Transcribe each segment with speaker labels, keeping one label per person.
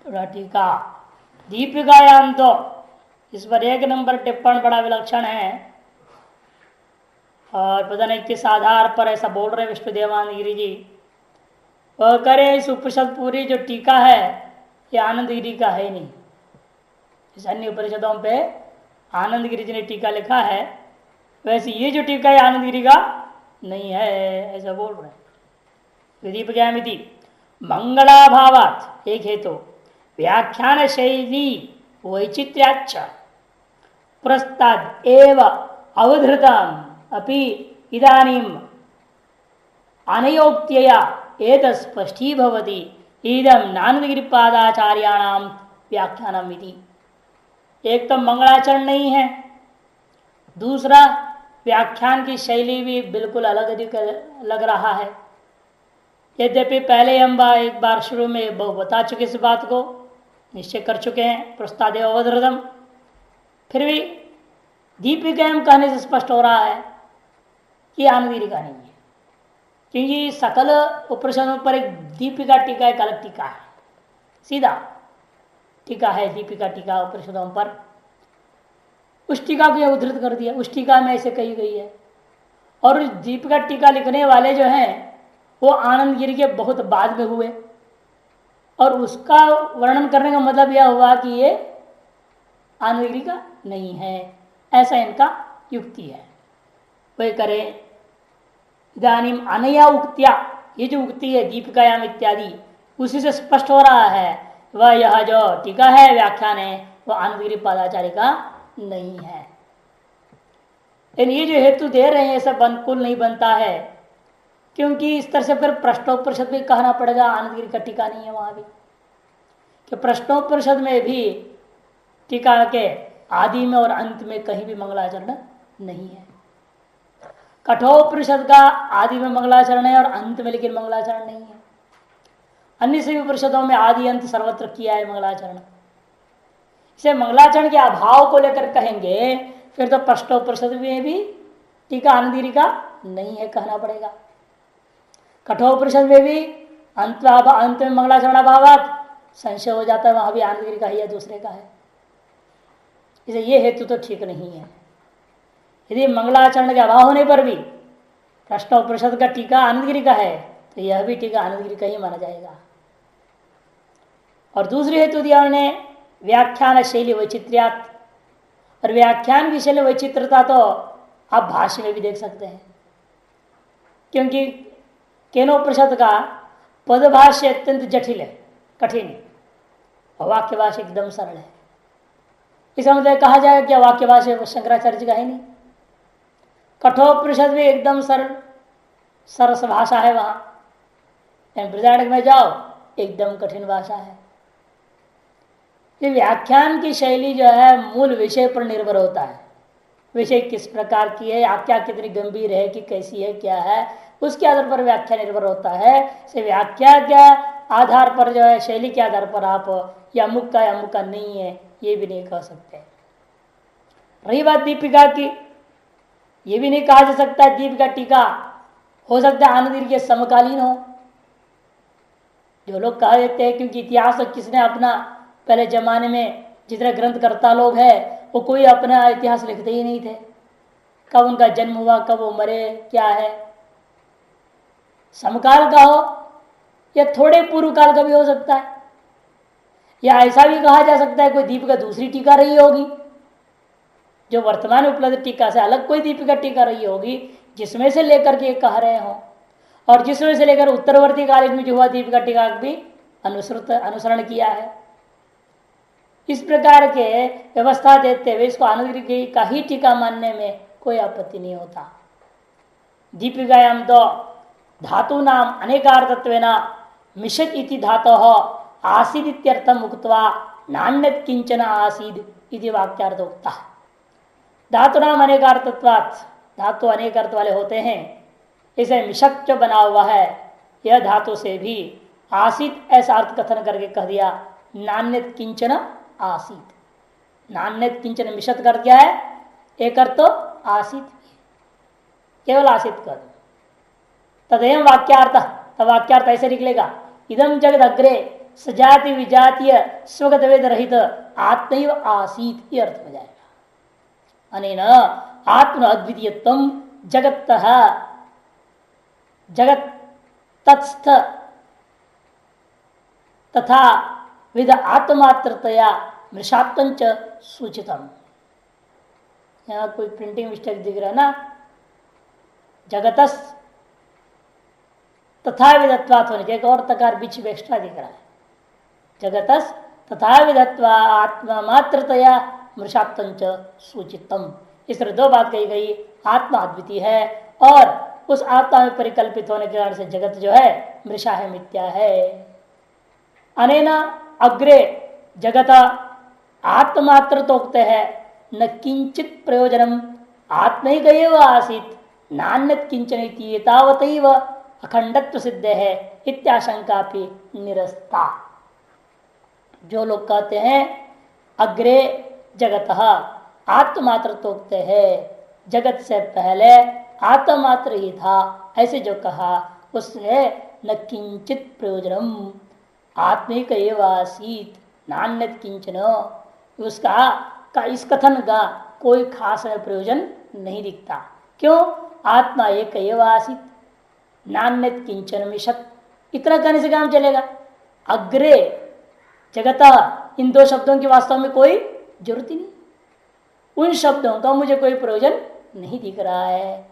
Speaker 1: टीका दीपिकायाम तो इस पर 1 नंबर टिप्पण बड़ा विलक्षण है और पता नहीं किस आधार पर ऐसा बोल रहे विष्णु देवानगिरी जी। वह करे इस उपनिषद पूरी जो टीका है ये आनंद गिरी का है नहीं। इस अन्य उपनिषदों पे आनंद गिरी जी ने टीका लिखा है, वैसे ये जो टीका है आनंद गिरी का नहीं है, ऐसा बोल रहे हैं। दीपिकामिति मंगलाभावात एक हेतु व्याख्यान शैली वैचित्र्याच्च पुरस्ताद एव अवधृतम अपि इदानीम अनयोक्त्यया एतत् स्पष्टीभवति इदं नानंदगिरिपादाचार्याणां व्याख्यानम् इति। एक तो मंगलाचरण नहीं है, दूसरा व्याख्यान की शैली भी बिल्कुल अलग लग रहा है। यद्यपि पहले हम एक बार शुरू में बता चुके इस बात को, निश्चय कर चुके हैं प्रस्तादेव अवधृतम, फिर भी दीपिका कहने से स्पष्ट हो रहा है कि आनंदगिरी का नहीं है, क्योंकि सकल उपनिषदों पर एक दीपिका टीका एक अलग टीका है, सीधा टीका है दीपिका टीका उपनिषदों पर। उस टीका को यह उद्धृत कर दिया, उस टीका में ऐसे कही गई है। और उस दीपिका टीका लिखने वाले जो हैं वो आनंदगिरी के बहुत बाद में हुए, और उसका वर्णन करने का मतलब यह हुआ कि ये आनंदगिरी का नहीं है, ऐसा इनका युक्ति है। वही करें इदानीम अनया उक्त्या, ये जो उक्ति है दीपिकायाम इत्यादि उसी से स्पष्ट हो रहा है वह यह जो टीका है व्याख्यान है वह आनंदगिरी पादाचार्य का नहीं है। लेकिन ये जो हेतु दे रहे हैं सब अनुकूल नहीं बनता है, क्योंकि इस तरह से फिर प्रश्नोपनिषद भी कहना पड़ेगा आनंदगिरी का टीका नहीं है वहां भी, कि प्रश्नोपनिषद में भी टीका के आदि में और अंत में कहीं भी मंगलाचरण नहीं है। कठोपनिषद का आदि में मंगलाचरण है और अंत में लेकिन मंगलाचरण नहीं है। अन्य सभी उपनिषदों में आदि अंत सर्वत्र किया है मंगलाचरण। इसे मंगलाचरण के अभाव को लेकर कहेंगे फिर तो प्रश्नोपनिषद में भी टीका आनंदगिरी का नहीं है कहना पड़ेगा। कठोपनिषद में भी अंत में मंगलाचरण अभावात संशय हो जाता है, वहां भी आनंदगिरी का ही या दूसरे का है। इसे ये हेतु तो ठीक नहीं है। यदि मंगलाचरण के अभाव होने पर भी प्रश्नोपनिषद का टीका आनंदगिरी का है तो यह भी टीका आनंदगिरी का ही माना जाएगा। और दूसरी हेतु दिया उन्होंने व्याख्यान शैली वैचित्र्यात, और व्याख्यान की शैली वैचित्रता तो आप भाष्य में भी देख सकते हैं, क्योंकि केनोपनिषद का पदभाष्य अत्यंत जटिल है, कठिन है, और वाक्य भाष्य एकदम सरल है। इसका मतलब कहा जाएगा क्या वाक्य भाष्य शंकराचार्य जी का है नहीं। कठोपनिषद में एकदम सरल सरस भाषा है, वहां बृहदारण्यक में जाओ एकदम कठिन भाषा है। ये व्याख्यान की शैली जो है मूल विषय पर निर्भर होता है, विषय किस प्रकार की है, आज्ञा कितनी गंभीर है कि कैसी है क्या है, उसके आधार पर व्याख्या निर्भर होता है। से व्याख्या के आधार पर जो है शैली के आधार पर आप या अमुक का या अमुक का नहीं है ये भी नहीं कह सकते। रही बात दीपिका की, ये भी नहीं कहा जा सकता दीपिका टीका हो सकता है आनंदगिरी के समकालीन हो। जो लोग कह देते हैं क्योंकि इतिहास किसने अपना पहले जमाने में जितने ग्रंथकर्ता लोग हैं वो कोई अपना इतिहास लिखते ही नहीं थे, कब उनका जन्म हुआ कब वो मरे क्या है। समकाल का हो या थोड़े पूर्व काल का भी हो सकता है, या ऐसा भी कहा जा सकता है कोई दीपिका दूसरी टीका रही होगी जो वर्तमान उपलब्ध टीका से अलग कोई दीपिका टीका रही होगी जिसमें से लेकर के कह रहे हो, और जिसमें से लेकर उत्तरवर्ती काल में जो हुआ दीपिका टीका भी अनुसरण किया है। इस प्रकार के व्यवस्था देते हुए इसको आनंदगिरी का ही टीका मानने में कोई आपत्ति नहीं होता। दीपिकायाम तो धातु नाम अनेकार्थत्वेन मिषत् इति धातोः आसीद इत्यर्थम उक्त्वा नान्यत् किंचन आसीद इति वाक्यार्थ उक्ता। धातु नाम अनेकार्थत्वात्, धातु अनेक अर्थ वाले होते हैं, इसे मिषक जो बना हुआ है यह धातु से भी आसीत ऐसा अर्थ कथन करके कह दिया। नान्यत् किंचन आसीत, नान्यत् किंचन मिषत कर दिया है, एक अर्थ तो आसीत केवल आसीत कर दो तदेव वाक्यार्थ, तब वाक्यार्थ ऐसे निकलेगा इदम जगद अग्रे सजाति विजातीय स्वगत वेद रहित आत्मैव आसीत, ये अर्थ हो जाएगा। अनेन आत्म अद्वितीयत्वम जगत जगत तत्स्थ तथा विद आत्मात्रतया मृषात्वंच सूचितम। यहाँ कोई प्रिंटिंग मिस्टेक दिख रहा है ना, जगतस तथा विधत्वात् होने के एक और तकार बीच में एक्स्ट्रा दिख रहा है। जगतस तथा विधत्वा आत्मा मात्रतया मृषात्वंच सूचितम। इस तरह दो बात कही गई, आत्मा अद्वितीय है और उस आत्मा में परिकल्पित होने के कारण से जगत जो है मृषा है, मिथ्या है। अनेन अग्रे जगत आत्मात्र तोक्ते है न किंचित प्रयोजनम आत्मैव आसीत नान्यत किंचन तावतैव अखंडत्व सिद्ध है इत्याशंका भी निरस्ता। जो लोग कहते हैं अग्रे जगत आत्मात्र तोक्ते है, जगत से पहले आत्मात्र ही था, ऐसे जो कहा उससे न किंचित प्रयोजनम आत्मिक एवासीत नान्यत किंचन, उसका का इस कथन का कोई खास प्रयोजन नहीं दिखता। क्यों? आत्मा एक एवासीत नान्यत किंचन मिशत, इतना कहने से काम चलेगा। अग्रे जगत, इन दो शब्दों की वास्तव में कोई जरूरत ही नहीं, उन शब्दों का मुझे कोई प्रयोजन नहीं दिख रहा है,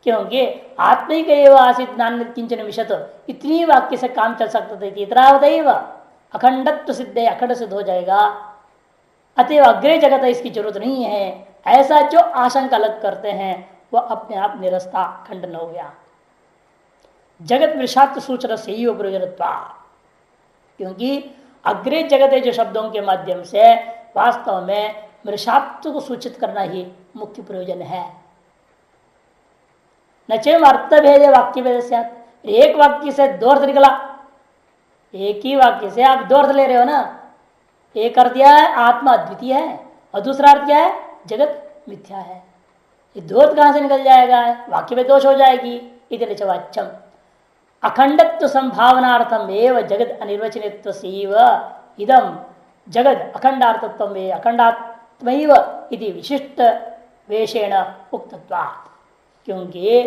Speaker 1: क्योंकि आत्मिक एवं आसित नान्यत किंचन मिशत, इतनी वाक्य से काम चल सकता था। इतरावदैव अखंडत्व सिद्ध है, अखंड सिद्ध हो जाएगा। अतएव अग्रे जगत इसकी जरूरत नहीं है, ऐसा जो आशंका अलग करते हैं वह अपने आप निरस्ता, खंडन हो गया। जगत मृषात्व सूचना से ही प्रयोजनत्वा, क्योंकि अग्रे जगत है जो शब्दों के माध्यम से वास्तव में मृषात्व को सूचित करना ही मुख्य प्रयोजन है। न चेम अर्थ भेदे वाक्य भेद से, एक वाक्य से दो अर्थ निकला, एक ही वाक्य से आप दो अर्थ ले रहे हो ना। एक अर्थ क्या है? आत्मा अद्वितीय है, और दूसरा अर्थ क्या है? जगत मिथ्या है। ये दो अर्थ कहां से निकल जाएगा? वाक्य में दोष हो जाएगी। इति वाच्यम अखंडत्व संभावनार्थम एव जगत अनिर्वचनित्व इदम जगत अखंडार्थत्व में अखंडात्मैव इति विशिष्ट वेशेण उक्तत्वात्, क्योंकि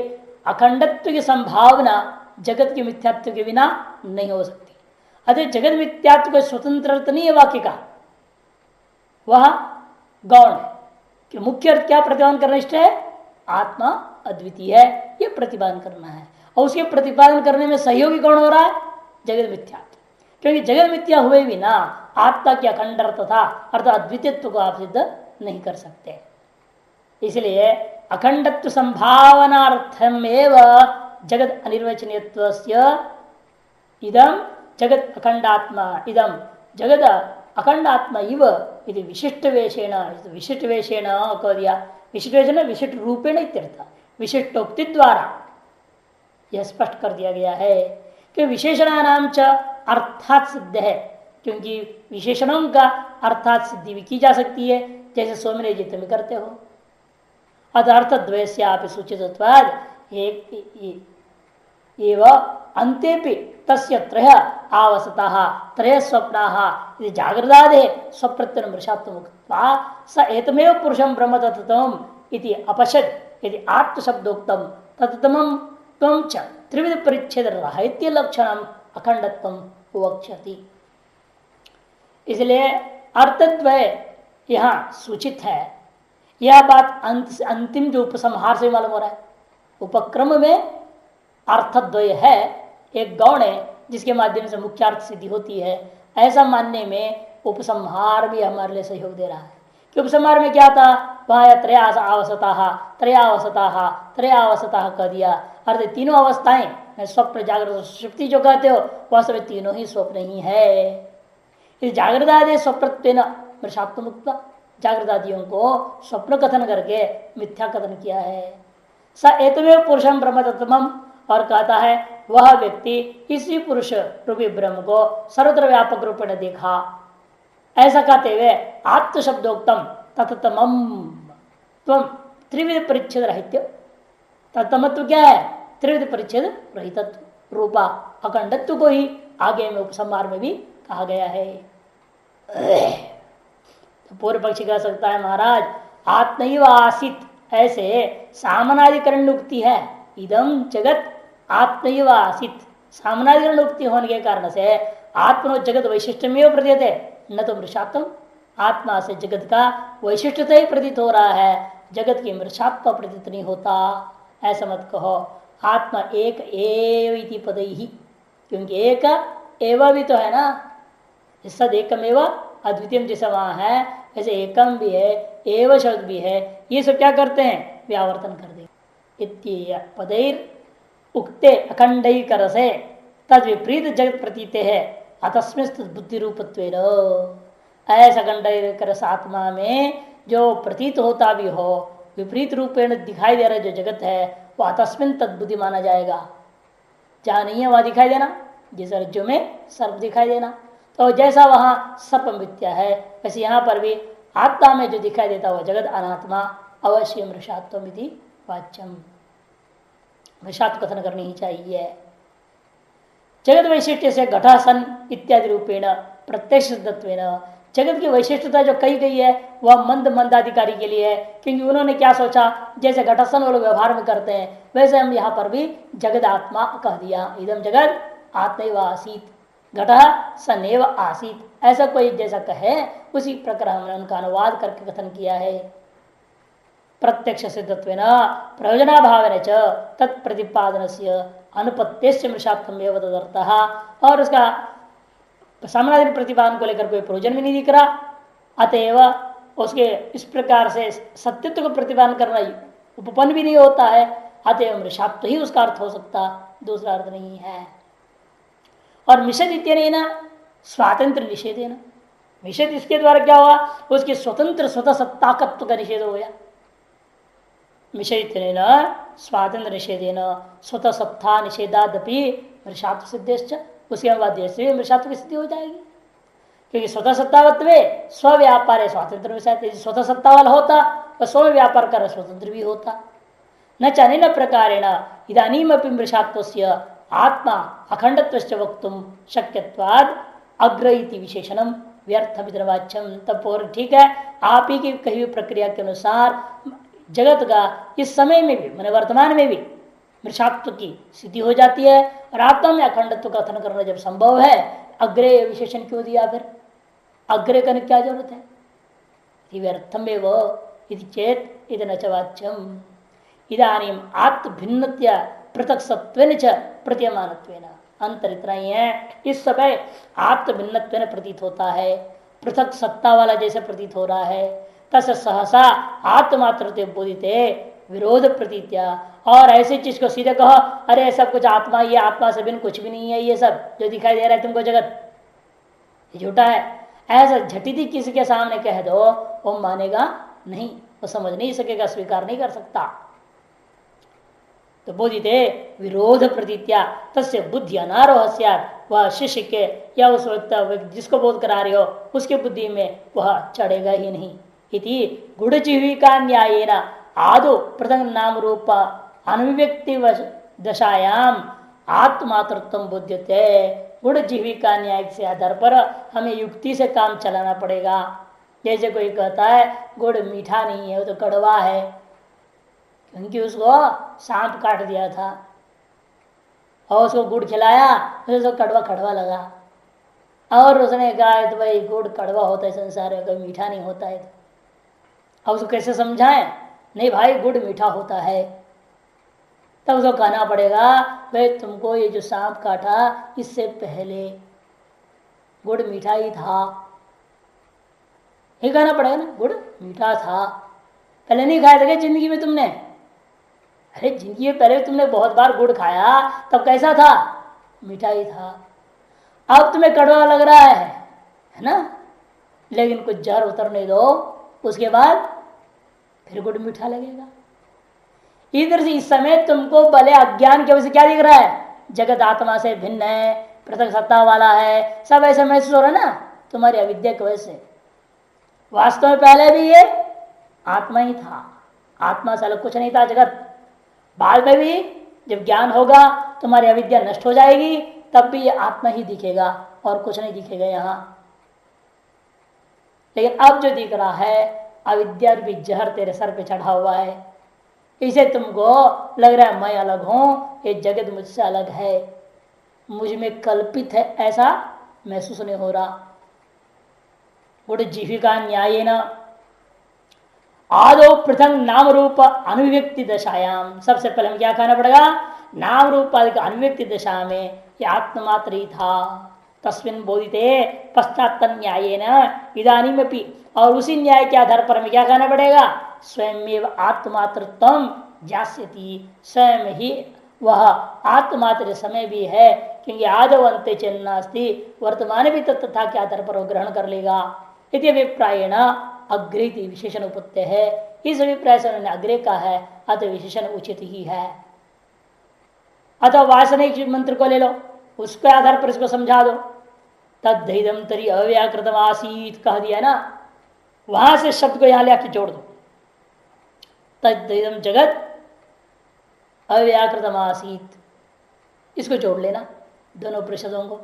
Speaker 1: अखंडत्व की संभावना जगत के मिथ्यात्व के बिना नहीं हो सकती। अतः जगत मिथ्यात्व को स्वतंत्र अर्थ नहीं है वाक्य का, वह गौण है कि मुख्य अर्थ क्या प्रतिपादन करना इष्ट है? आत्मा अद्वितीय है, यह प्रतिपादन करना है। और उसके प्रतिपादन करने में सहयोगी कौन हो रहा है? जगत मिथ्यात्व, क्योंकि जगत मिथ्या हुए बिना आत्मा की अखंड अर्थ था अर्थात अद्वितीयत्व को आप सिद्ध नहीं कर सकते। इसलिए अखंडत्व संभावनार्थम एव जगत अनिर्वचनीयत्वस्य इदम जगत अखंडात्मा इदम जगत अखंडात्मा इव इति विशिष्ट वेशेण, विशिष्ट वेशेण कह दिया। विशिष्ट वेशेण विशिष्ट रूपेण इत्यर्थ, विशिष्टोक्ति द्वारा यह स्पष्ट कर दिया गया है कि विशेषणानाम च अर्थात सिद्ध है, क्योंकि विशेषणों का अर्थात सिद्धि भी की जा सकती है, जैसे सोमने जित में करते हो। अतः अर्थद्वयस्यापि सूचितत्वाद एवं अंतेपि तस्य त्रय आवसतः त्रय स्वप्नाः यदि जागृदादे स्वप्रत्यन मृषात्वमुक्त्वा स एतमेव पुरुषं ब्रह्म तत्त्वम् इति अपश्यत् यदि आत्मशब्दोक्तम तत्तमं त्वं च त्रिविध परिच्छेद राहित्य लक्षणम अखंडत्वम वक्ष्यति। इसलिए अर्थद्वय यहाँ सूचित है। यह बात अंतिम जो उपसंहार से मालूम हो रहा है। उपक्रम में अर्थद्वय है, एक गौण है जिसके माध्यम से मुख्य अर्थ सिद्धि होती है, ऐसा मानने में उपसंहार भी हमारे लिए सहयोग दे रहा है। कि उपसंहार में क्या था? वहां त्रयावसता कह दिया, अर्थ तीनों अवस्थाएं स्वप्न जागृत सुषुप्ति जो कहते हो वास्तव में तीनों ही स्वप्न ही है। इस जागृदादि स्वप्रत्वेन मृषात्वमुक्त, जागृदादियों को स्वप्न कथन करके मिथ्या कथन किया है। स एतमेव पुरुषम ब्रह्म तत्त्वम, और कहता है वह व्यक्ति इसी पुरुष रूपी ब्रह्म को सर्वत्र व्यापक रूप में देखा। ऐसा कहते हुए आत्म शब्दोक्तम तत्तमम त्वम त्रिविध परिच्छेद रहित्य, तत्तमत्व क्या है? त्रिविध परिच्छेद रहितत्व रूपा अखंडत्व को ही आगे में उपसंहार में भी कहा गया है। तो पूर्व पक्षी कह सकता है महाराज आत्मैव आसीत, ऐसे सामनाधिकरण उक्ति है इदम जगत आत्मैव आसीत, सामनाधिकरण उक्ति होने के कारण से आत्मनो जगत वैशिष्टमेव प्रतीत है, न तो मृषात्म, आत्मा से जगत का वैशिष्टता ही प्रतीत हो रहा है, जगत की मृषात्म प्रतीत नहीं होता। ऐसा मत कहो, आत्मा एक एव इति पदैहि, क्योंकि एक एवं भी तो है ना, सद एकमेव अद्वितीय जैसा वहां है ऐसे एकम भी है, एव शब्द भी है, ये सब क्या करते हैं व्यावर्तन कर देंगे। पदैर उक्ते अखंडईकर से तद विपरीत जगत प्रतीते है अतस्मिन् बुद्धि रूपत्वेन, ऐसा अखंडईकर आत्मा में जो प्रतीत होता भी हो, विपरीत रूपेण दिखाई दे रहा जो जगत है वो अतस्मिन् तद्बुद्धि माना जाएगा। जहाँ नहीं है वहां दिखाई देना, जैसे रज्जु में सर्प दिखाई देना, तो जैसा वहां सर्प मिथ्या है वैसे यहाँ पर भी आत्मा में जो दिखाई देता हुआ जगत अनात्मा अवश्य मृषात्वमिति वाच्यम, मृषात्व कथन करनी ही चाहिए। जगत वैशिष्ट्य से घटासन इत्यादि रूपेण प्रत्यक्ष सिद्धत्वेन, जगत की वैशिष्टता जो कही गई है वह मंद मंदाधिकारी के लिए है, क्योंकि उन्होंने क्या सोचा जैसे घटासन वो लोग व्यवहार में करते हैं वैसे हम यहाँ पर भी जगत आत्मा कह दिया, इदम जगत आत्मैव आसीत घटः सनैव आसीत, ऐसा कोई जैसा कहे उसी प्रकार हमने उनका अनुवाद करके कथन किया है। प्रत्यक्ष सिद्धत्वेन प्रयोजनाभावेन च तत्प्रतिपादनस्य अनुपत्तेस्य मृषात्वमेव तदर्थः, और उसका सामनाधिक प्रतिपादन को लेकर कोई प्रयोजन भी नहीं दिख रहा, अतएव उसके इस प्रकार से सत्यत्व को प्रतिपादन करना उपपन्न भी नहीं होता है, अतएव मृषात्व ही उसका अर्थ हो सकता, दूसरा अर्थ नहीं है। और मिषद इत्यनेन स्वातंत्र निषेधेन, निषेध इसके द्वारा क्या हुआ उसके स्वतंत्र स्वतः सत्ताकत्व का निषेध हो गया। मिषद स्वातंत्र निषेधेन स्वतः सत्ता निषेधादपि मृषात्व सिद्धेश्च, उसके बाद से मृषात्व की सिद्धि हो जाएगी, क्योंकि स्वतः सत्तावत्व स्व व्यापार है स्वातंत्र, स्वतः सत्ता वाला होता तो स्व व्यापार कर स्वतंत्र भी होता। न चानेन प्रकारेण इदानीमपि मृषात्वस्य आत्मा अखंडत्वश्च वक्तुम शक्यत्वाद अग्र इति विशेषणम व्यर्थ विदर्वाच्यम। तब और ठीक है, आप ही की कही हुई प्रक्रिया के अनुसार जगत का इस समय में भी मैंने वर्तमान में भी मृषात्व की सिद्धि हो जाती है, और आत्मा में अखंडत्व का कथन करना जब संभव है अग्रे विशेषण क्यों दिया, फिर अग्रे करने क्या जरूरत है। व्यर्थमेव इति चेत इदन च वाच्यम इदानीम आत्म भिन्नत्या पृथक सत्वेन च प्रतीयमानत्वेन, अंतर इतना ही है इस समय आत्म भिन्नत्वेन प्रतीत होता है, पृथक सत्ता वाला जैसे प्रतीत हो रहा है, तस सहसा आत्मात्र बोधिते विरोध प्रतीत्या, और ऐसी चीज को सीधे कहो अरे सब कुछ आत्मा, ये आत्मा से बिन कुछ भी नहीं है, ये सब जो दिखाई दे रहा है तुमको जगत ये झूठा है, ऐसा झटिति किसी के सामने कह दो वो मानेगा नहीं, वो समझ नहीं सकेगा, स्वीकार नहीं कर सकता। तो बोधिते विरोध प्रतीत्या तस्य बुद्धि अनारोह स्यात्, वह शिष्य के या उस व्यक्ति जिसको बोध करा रहे हो उसके बुद्धि में वह चढ़ेगा ही नहीं। इति गुड़जीविका न्यायेन आदो प्रथम नाम रूप अनभिव्यक्ति दशायाम आत्मातृत्व बुध्यते। गुड़ जीविका न्याय के आधार पर हमें युक्ति से काम चलाना पड़ेगा। जैसे कोई कहता है गुड़ मीठा नहीं है वो तो कड़वा है, क्योंकि उसको सांप काट दिया था और उसको गुड़ खिलाया तो उसको कड़वा कड़वा लगा, और उसने कहा तो भाई गुड़ कड़वा होता है संसार में, कभी मीठा नहीं होता है। अब उसको कैसे समझाएं, नहीं भाई गुड़ मीठा होता है। तब उसको कहना पड़ेगा भाई तुमको ये जो सांप काटा इससे पहले गुड़ मीठा ही था, ये कहना पड़ेगा ना, गुड़ मीठा था, पहले नहीं खाया था क्या जिंदगी में तुमने? अरे जिंदगी में पहले तुमने बहुत बार गुड़ खाया, तब कैसा था? मीठा ही था। अब तुम्हें कड़वा लग रहा है ना, लेकिन कुछ जहर उतरने दो, उसके बाद फिर गुड़ मीठा लगेगा। इधर से इस समय तुमको भले अज्ञान की वजह से क्या दिख रहा है, जगत आत्मा से भिन्न है, पृथक सत्ता वाला है, सब ऐसा महसूस हो रहा है ना तुम्हारी अविद्या की वजह से। वास्तव में पहले भी ये आत्मा ही था, आत्मा से अलग कुछ नहीं था जगत। बाद में भी जब ज्ञान होगा तुम्हारी अविद्या नष्ट हो जाएगी, तब भी ये आत्मा ही दिखेगा। और कुछ नहीं दिखेगा यहाँ। लेकिन अब जो दिख रहा है अविद्या रूपी जहर तेरे सर पे चढ़ा हुआ है, इसे तुमको लग रहा है मैं अलग हूं, ये जगत मुझसे अलग है, मुझ में कल्पित है, ऐसा महसूस नहीं हो रहा। गुड़ जीविका न्याय न आदो पृथक नाम रूप अनुव्यक्ति दशायाम, सबसे पहले हम क्या कहना पड़ेगा, नाम रूप आदि का अनुव्यक्ति दशा में यह आत्ममात्र ही था। तस्मिन् बोधिते पश्चात न्याय न इदानीमपि, और उसी न्याय के आधार पर हमें क्या कहना पड़ेगा, स्वयं आत्मात्रत्वम ज्ञास्यति, स्वयं ही वह आत्मात्र समय भी है, क्योंकि आदव अंत्य चिन्नास्ति, वर्तमान भी तथा के आधार पर वह ग्रहण कर लेगा। इति अभिप्रायण अग्रेति विशेषण उपत्य है, इस अभिप्राय से उन्होंने अग्रे का है, अतः विशेषण उचित ही है। अतः वासनिक मंत्र को ले लो, उसके आधार पर इसको समझा दो। तद्धिदम तरी अव्याकृतम आसीत कह दिया ना, वहां से शब्द को यहां ले आके जोड़ दो। तद्धिदम जगत अव्याकृतम आसीत, इसको जोड़ लेना दोनों परिषदों को,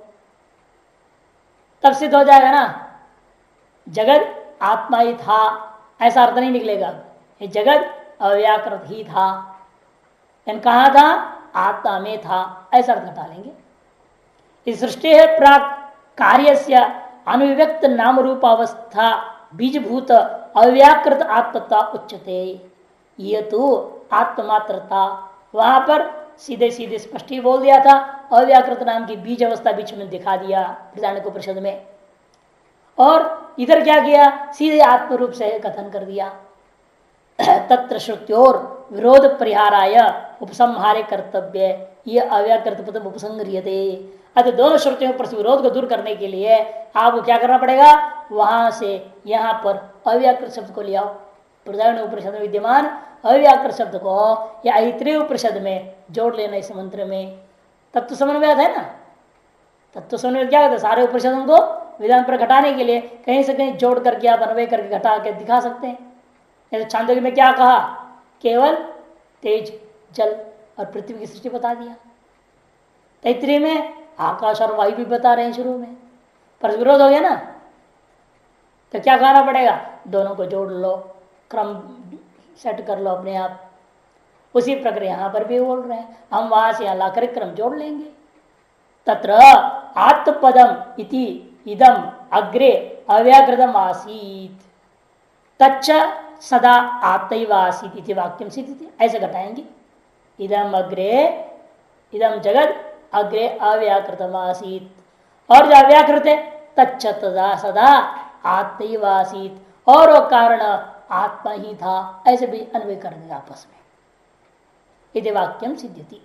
Speaker 1: तब सिद्ध हो जाएगा ना। जगत आत्मा ही था ऐसा अर्थ नहीं निकलेगा, ये जगत अव्याकृत ही था, कहा था आत्मा में था, ऐसा अर्थ घटा लेंगे। इस सृष्टि है प्राक कार्य से अनुव्यक्त नाम रूप अवस्था बीजभूत अव्याकृत आत्मता उच्चते, ये तो आत्मात्रता, वहां पर सीधे सीधे स्पष्ट ही बोल दिया था, अव्याकृत नाम की बीज अवस्था बीच में दिखा दिया बृहदारण्यक उपनिषद में, और इधर क्या किया, सीधे आत्म रूप से कथन कर दिया। तत्र श्रुत्योर विरोध परिहाराय उपसंहारे कर्तव्य, ये अव्याकृत पदम उपसंग्रियते। अतः दोनों श्रुतियों पर विरोध को दूर करने के लिए आपको क्या करना पड़ेगा, वहां से यहाँ पर अव्याकृत शब्द को ले आओ, बृहदारण्यक उपनिषद में विद्यमान अव्याकृत शब्द को या ऐत्रेय उपनिषद में जोड़ लेना इस मंत्र में। तत्व समन्वय है ना, तत्व समन्वय क्या कहते हैं, सारे उपनिषदों को विधान पर घटाने के लिए कहीं से कहीं जोड़ करके आप अन्वय करके घटा के दिखा सकते हैं। तो छांदोग्य में क्या कहा, केवल तेज जल और पृथ्वी की सृष्टि बता दिया। तैत्रीय में आकाश और वायु भी बता रहे हैं शुरू में, पर विरोध हो गया ना, तो क्या कहना पड़ेगा, दोनों को जोड़ लो, क्रम सेट कर लो अपने आप। उसी प्रकार यहां पर भी बोल रहे हैं, हम वहां से यहां लाकर क्रम जोड़ लेंगे। तत्र आत्मपदम इति इदम अग्रे अव्याकृतम आसीत तच्च सदा आत्मैव आसीत इति वाक्यम सिद्धि, ऐसे घटाएंगे। इदम अग्रे, इदम जगत अग्रे अव्याकृतम आसीत, और जो अव्याकृत है तच्च तदा सदा आत्मैव आसीत, और वो कारण आत्मा ही था, ऐसे भी अन्वय कर देगा आपस में। इति वाक्यम सिद्ध्यति।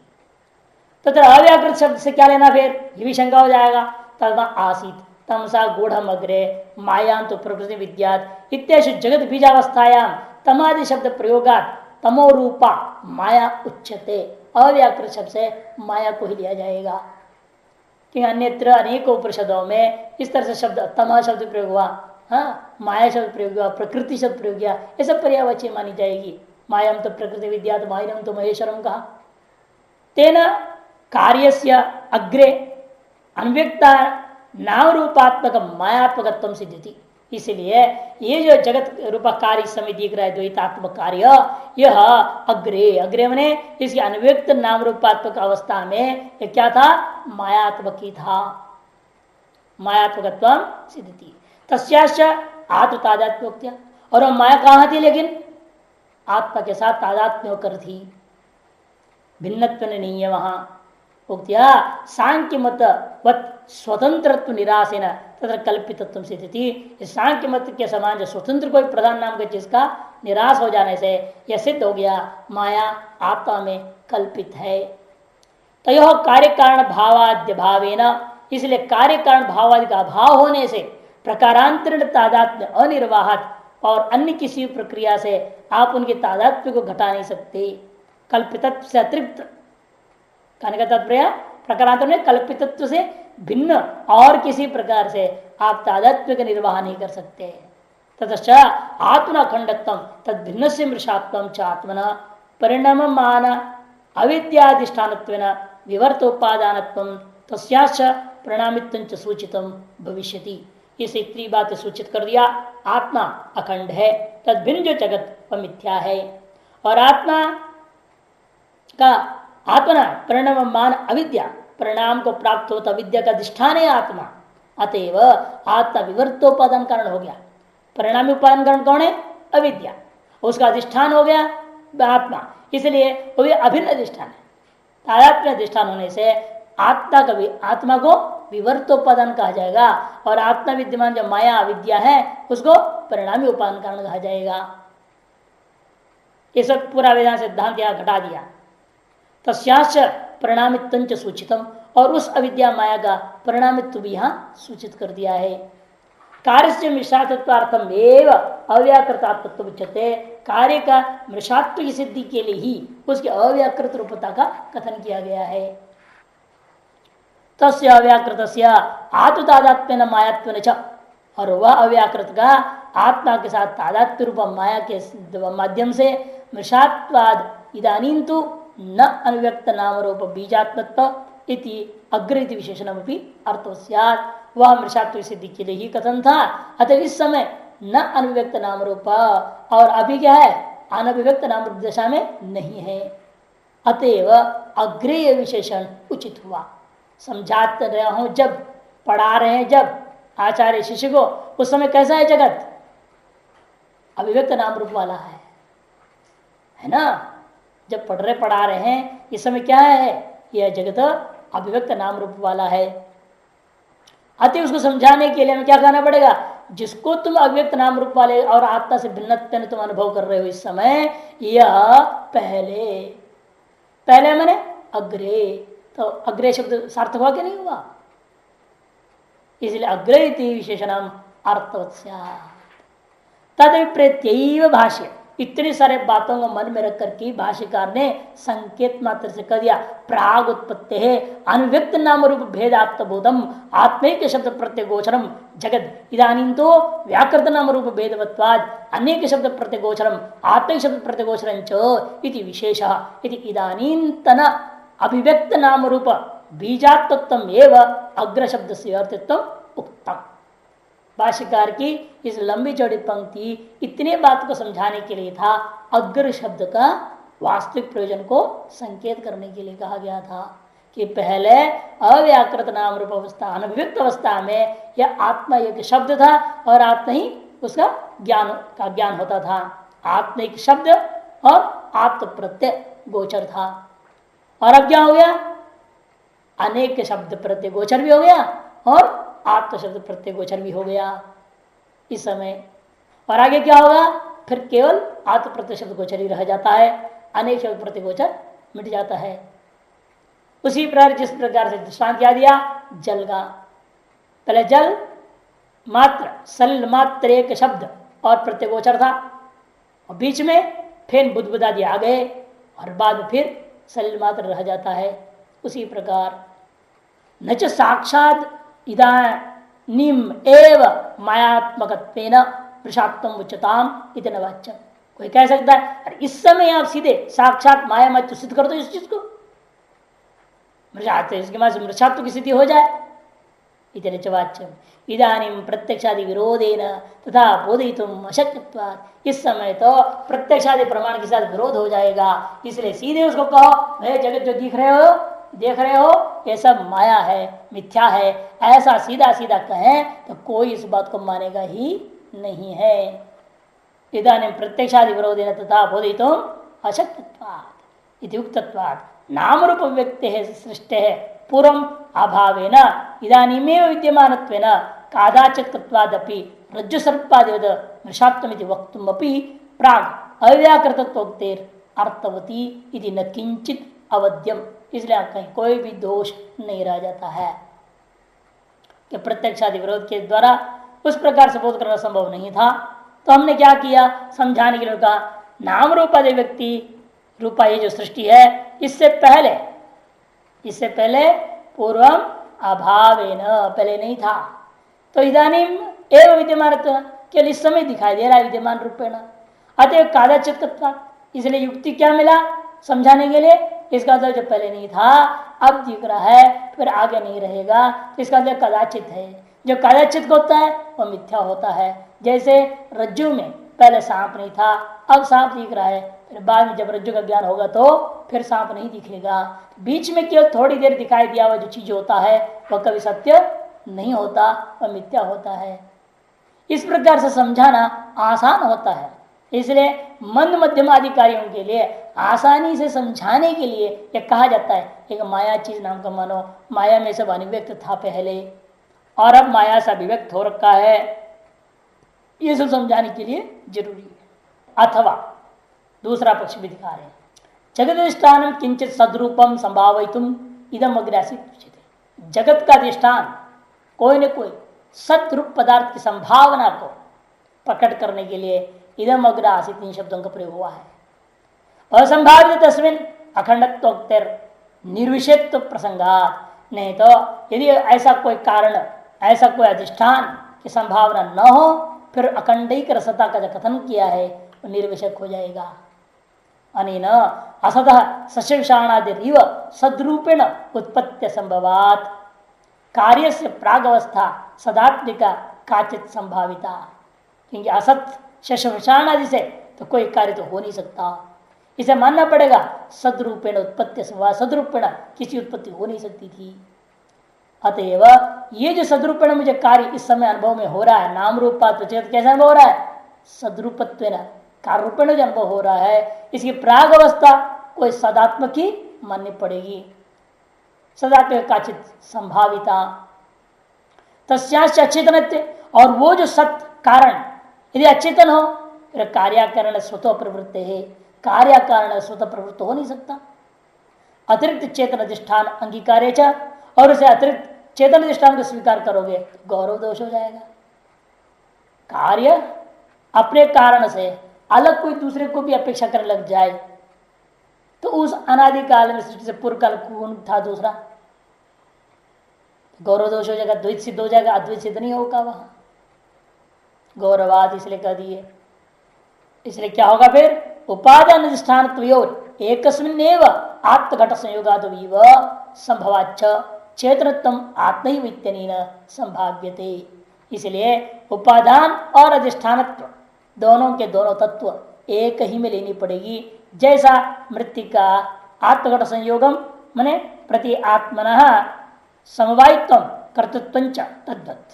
Speaker 1: तथा अव्याकृत शब्द से क्या लेना, फिर ये भी शंका हो जाएगा। तथा आसीत तमसा गूढ़म अग्रे मायां तो प्रकृति विद्यात इत्याशु जगत बीजावस्थायाम तमादि शब्द प्रयोगात तमो रूपा माया उच्चते। अव्याकृत शब्द से माया को ही लिया जाएगा, कि अन्यत्र अनेकों उपनिषदों में इस तरह से शब्द तमा शब्द प्रयोग हुआ, हाँ माया शब्द प्रयोग हुआ, प्रकृति शब्द प्रयोग किया, ये सब पर्यायवाची मानी जाएगी। मायाम तो प्रकृति विद्यात मायनम तो महेश्वरम कहा। तेना कार्यस्य अग्रे अन्व्यक्ता नाम रूपात्मक मायात्मकत्व सिद्धि। इसलिए ये जो जगत रूपा कार्य समय दिख रहा है द्वैतात्मक कार्य, यह अग्रे, अग्रे मने इसकी अनव्यक्त नाम रूपात्मक अवस्था में ये क्या था, मायात्मक ही था, मायात्मकत्व सिद्धि। तस्याश्च आत्म तादात्म्योक्त्या, और वह माया कहाँ थी, लेकिन आत्मा के साथ तादात्म्य होकर थी, भिन्नत्व नहीं है वहां। उक्त्या सांख्य मत वत स्वतंत्रत्व निराशेन तथा कल्पितत्व सिद्धि। सांख्य मत के समान जो स्वतंत्र कोई प्रधान नाम के चीज का निराश हो जाने से यह सिद्ध हो गया माया आत्मा में कल्पित है। तो यह कार्य कारण भावाद्य भावेन, इसलिए कार्य कारण भावादि का अभाव होने से प्रकारांतरण तादात्म्य अनिर्वाहत, और अन्य किसी प्रक्रिया से आप उनके तादात्म्य को घटा नहीं सकते। कल्पितत्व से अतिरिक्त कहने का तात्पर्य प्रकारांतर में कल्पितत्व से भिन्न और किसी प्रकार से आप तादात्म्य का निर्वाह नहीं कर सकते। ततश्च आत्मना खंडत्व तद भिन्न से मृषात्म च आत्मना परिणाम मान अविद्याधिष्ठान विवर्तोपादान तस्याश्च परिणामित्व सूचितम भविष्यति। इसे इतनी बात सूचित कर दिया, आत्मा अखंड है, तद भिन्न जो जगत वह मिथ्या है। और आत्मा का आत्मना परिणाम मान अविद्या, परिणाम को प्राप्त होता विद्या का अधिष्ठान है आत्मा, अतएव आत्मा विवर्तोपादान कारण हो गया। परिणामी उपादान कारण कौन है? अविद्या, उसका अधिष्ठान हो गया आत्मा, इसलिए वो भी अभिन्न अधिष्ठान है। तादात्म्य अधिष्ठान होने से आत्मा का आत्मा को विवर्तोपादान कहा जाएगा, और आत्मा विद्यमान जो माया अविद्या है उसको परिणामी उपादान कारण कहा जाएगा। इस वक्त पूरा वेदांत सिद्धांत यहां घटा दिया। तस्याच परिणामित्व सूचितम, और उस अविद्या माया का परिणामित्व भी यहां सूचित कर दिया है। कार्य से मृषात्वार्थम एव अव्याकृतात्व उच्यते, कार्य का मृषात्व की सिद्धि के लिए ही उसकी अव्याकृत रूपता का कथन किया गया है। तस्य अव्याकृत आत्मतादात्म्य मायात्व न, और वह अव्याकृत का आत्मा के साथ तादात्म्य रूप माया के माध्यम से मृषात्वाद इदानीं तो न अनुव्यक्त नाम रूप बीजात्मत्व इति अग्रहित विशेषण अर्थो स्यात्, वह मृषात्व सिद्धि के लिए ही कथन था। अतः इस समय न अनुव्यक्त नाम रूप, और अभी क्या है? अनभिव्यक्त नाम रूप दशा में नहीं है, अतएव अग्रेय विशेषण उचित हुआ। समझाते रहे हो, जब पढ़ा रहे हैं जब आचार्य शिष्य को, उस समय कैसा है जगत? अभिव्यक्त नाम रूप वाला है ना। जब पढ़ा रहे हैं इस समय क्या है? यह जगत अभिव्यक्त नाम रूप वाला है। अतः उसको समझाने के लिए हमें क्या कहना पड़ेगा? जिसको तुम अव्यक्त नाम रूप वाले और आत्मा से भिन्नत्व तुम अनुभव कर रहे हो इस समय, यह पहले मैंने अग्रे, तो अग्रे शब्द सार्थक हुआ कि नहीं हुआ? इसलिए अग्रे इति विशेषणम अर्थवत्स्या तद भाष्य। इतनी सारे बातों को मन में रख करके भाष्यकार ने संकेत मात्र से कह दिया, प्राग उत्पत्ति है अनुव्यक्त नाम रूप भेदात्मबोधम आत्मिक शब्द प्रत्यगोचरम जगत इदानीं तो व्याकृत नाम रूप भेदवत्वाद अनेक शब्द प्रत्यगोचरम आत्मिक शब्द प्रत्यगोचरं च इति विशेषः इति इदानीन्तन अभिव्यक्त नाम रूप बीजात्मत्वम एव अग्र शब्द से अर्थित्व उक्तम। भाष्यकार की इस लंबी चौड़ी पंक्ति इतने बात को समझाने के लिए था, अग्र शब्द का वास्तविक प्रयोजन को संकेत करने के लिए कहा गया था कि पहले अव्याकृत नाम रूप अवस्था अनभिव्यक्त अवस्था में यह आत्मा एक शब्द था और आत्मा ही उसका ज्ञान होता था। आत्मा एक शब्द और आत्म प्रत्यय गोचर था, और अब क्या हो गया? अनेक शब्द प्रत्यय गोचर भी हो गया और आत्म शब्द प्रत्यय गोचर भी हो गया इस समय। और आगे क्या होगा? फिर केवल आत्म प्रत्यय शब्द गोचर ही रह जाता है, अनेक शब्द प्रत्यय गोचर मिट जाता है। उसी प्रकार जिस प्रकार से दृष्टांत क्या दिया जल का, पहले जल मात्र सलिल मात्र एक शब्द और प्रत्यय गोचर था, और बीच में फिर बुदबुदा दिया आ गए और बाद में फिर सलिल मात्र रह जाता है। उसी प्रकार न च साक्षात इदानीम एव मायात्मकत्वेन वृषात्म उच्चताम इति न वाच्यम। कोई कह सकता है अरे इस समय आप सीधे साक्षात माया मत सिद्ध कर दो इस चीज को, इसके बाद मृषात्व की स्थिति हो जाए। इति न च वाच्यम इदानीम प्रत्यक्षादि विरोधेन तथा बोधयितुम अशक्यत्वात्, इस समय तो प्रत्यक्षादि प्रमाण के साथ विरोध हो जाएगा, इसलिए सीधे उसको कहो भाई जगत जो देख रहे हो ये सब माया है, मिथ्या है, ऐसा सीधा सीधा कहें तो कोई इस बात को मानेगा ही नहीं है। इदानीं प्रत्यक्षादि विरोधेन तथा बोधितुम अशक्यत्वात् इति उक्तत्वात् नाम रूप व्यक्ति है सृष्टि है पूर्व अभावेन इदानीमेव विद्यमानत्वेन कादाचित्वादपि रज्जु सर्पादिवद मृषात्वमिति वक्तुमपि प्राग अव्याकृतत्वोक्तेर अर्थवती इति न किंचित अवध्यम। इसलिए कहीं कोई भी दोष नहीं रह जाता है कि प्रत्यक्षादि विरोध के द्वारा उस प्रकार से बोध करना संभव नहीं था। तो हमने क्या किया? समझाने के लिए कहा नाम रूपादि व्यक्ति रूपा ये जो सृष्टि है इससे पहले पूर्वम अभावेन पहले नहीं था, तो इदानीम एवं विद्यमान केवल इस समय दिखाई दे रहा है विद्यमान रूपेण, अतएव कादाचित, इसलिए युक्ति क्या मिला समझाने के लिए? इसका मतलब जो पहले नहीं था अब दिख रहा है, फिर आगे नहीं रहेगा, तो इसका मतलब कदाचित है। जो कदाचित होता है वो मिथ्या होता है। जैसे रज्जु में पहले सांप नहीं था, अब सांप दिख रहा है, फिर बाद में जब रज्जु का ज्ञान होगा तो फिर सांप नहीं दिखेगा। बीच में केवल थोड़ी देर दिखाई दिया हुआ जो चीज होता है वह कभी सत्य नहीं होता, वह मिथ्या होता है। इस प्रकार से समझाना आसान होता है, इसलिए मंद मध्यम अधिकारियों के लिए आसानी से समझाने के लिए यह कहा जाता है एक माया चीज नाम का मानो, माया में सब अभिव्यक्त था पहले और अब माया से अभिव्यक्त हो रखा है, ये सब समझाने के लिए जरूरी है। अथवा दूसरा पक्ष भी दिखा रहे हैं, जगदिष्ठान किंचित सदरूपम संभावितुम इदम अग्रासित। जगत का अधिष्ठान कोई न कोई सदरूप पदार्थ की संभावना को प्रकट करने के लिए इदम अग्रासित इन शब्दों का प्रयोग हुआ है। असंभावित तस्मिन अखंडत्वोक्तिर निर्विषेत्व प्रसंगात, नहीं तो यदि ऐसा कोई कारण, ऐसा कोई अधिष्ठान की संभावना न हो, फिर अखंडिक रसता का जो कथन किया है वो निर्विषक हो जाएगा। अनेन असतः सशिवषाणादिरिव सद्रूपेण उत्पत्ति संभवात कार्य से प्रागवस्था सदात्मिका काचित संभाविता, क्योंकि असत शशविषाण आदि से तो कोई कार्य तो हो नहीं सकता, इसे मानना पड़ेगा सदरूपेण उत्पत्ति, सदरूपेण किसी उत्पत्ति हो नहीं सकती थी। अतएव ये जो सदरूपेण मुझे कार्य इस समय अनुभव में हो रहा है, नाम रूपात्व चेत कैसे अनुभव हो रहा है, सदरूपत्व कार्य रूपेण जो अनुभव हो रहा है, इसकी प्राग अवस्था कोई सदात्मक ही माननी पड़ेगी, सदात्मक काचित संभाविता। तस्याश्च अचेतनत्व, और वो जो सत कारण यदि अचेतन हो फिर कार्याकरण स्वतः प्रवृत्त है, कार्याकरण स्वतः प्रवृत्त हो नहीं सकता। अतिरिक्त चेतन अधिष्ठान अंगीकारे च, और उसे अतिरिक्त चेतन अधिष्ठान को स्वीकार करोगे तो गौरव दोष हो जाएगा। कार्य अपने कारण से अलग कोई दूसरे को भी अपेक्षा करने लग जाए तो उस अनादि काल में सृष्टि से पूर्व काल कौन था दूसरा, गौरव दोष हो जाएगा, द्वैत सिद्ध हो जाएगा, अद्वैत सिद्ध नहीं होगा वहां। गौरवाद इसलिए कह दिए, इसलिए क्या होगा फिर उपादान अधिष्ठान एकस्मिन्नेव आत्मघट संयोगाद संभवाच्च चेतनत्वम आत्मैव इत्यनेन संभाव्यते। इसलिए उपादान और अधिष्ठानत्व दोनों के दोनों तत्व एक ही में लेनी पड़ेगी। जैसा मृत्तिका आत्मघट संयोगम मने प्रति आत्मनः समवायित्व कर्तृत्व तद्वत्,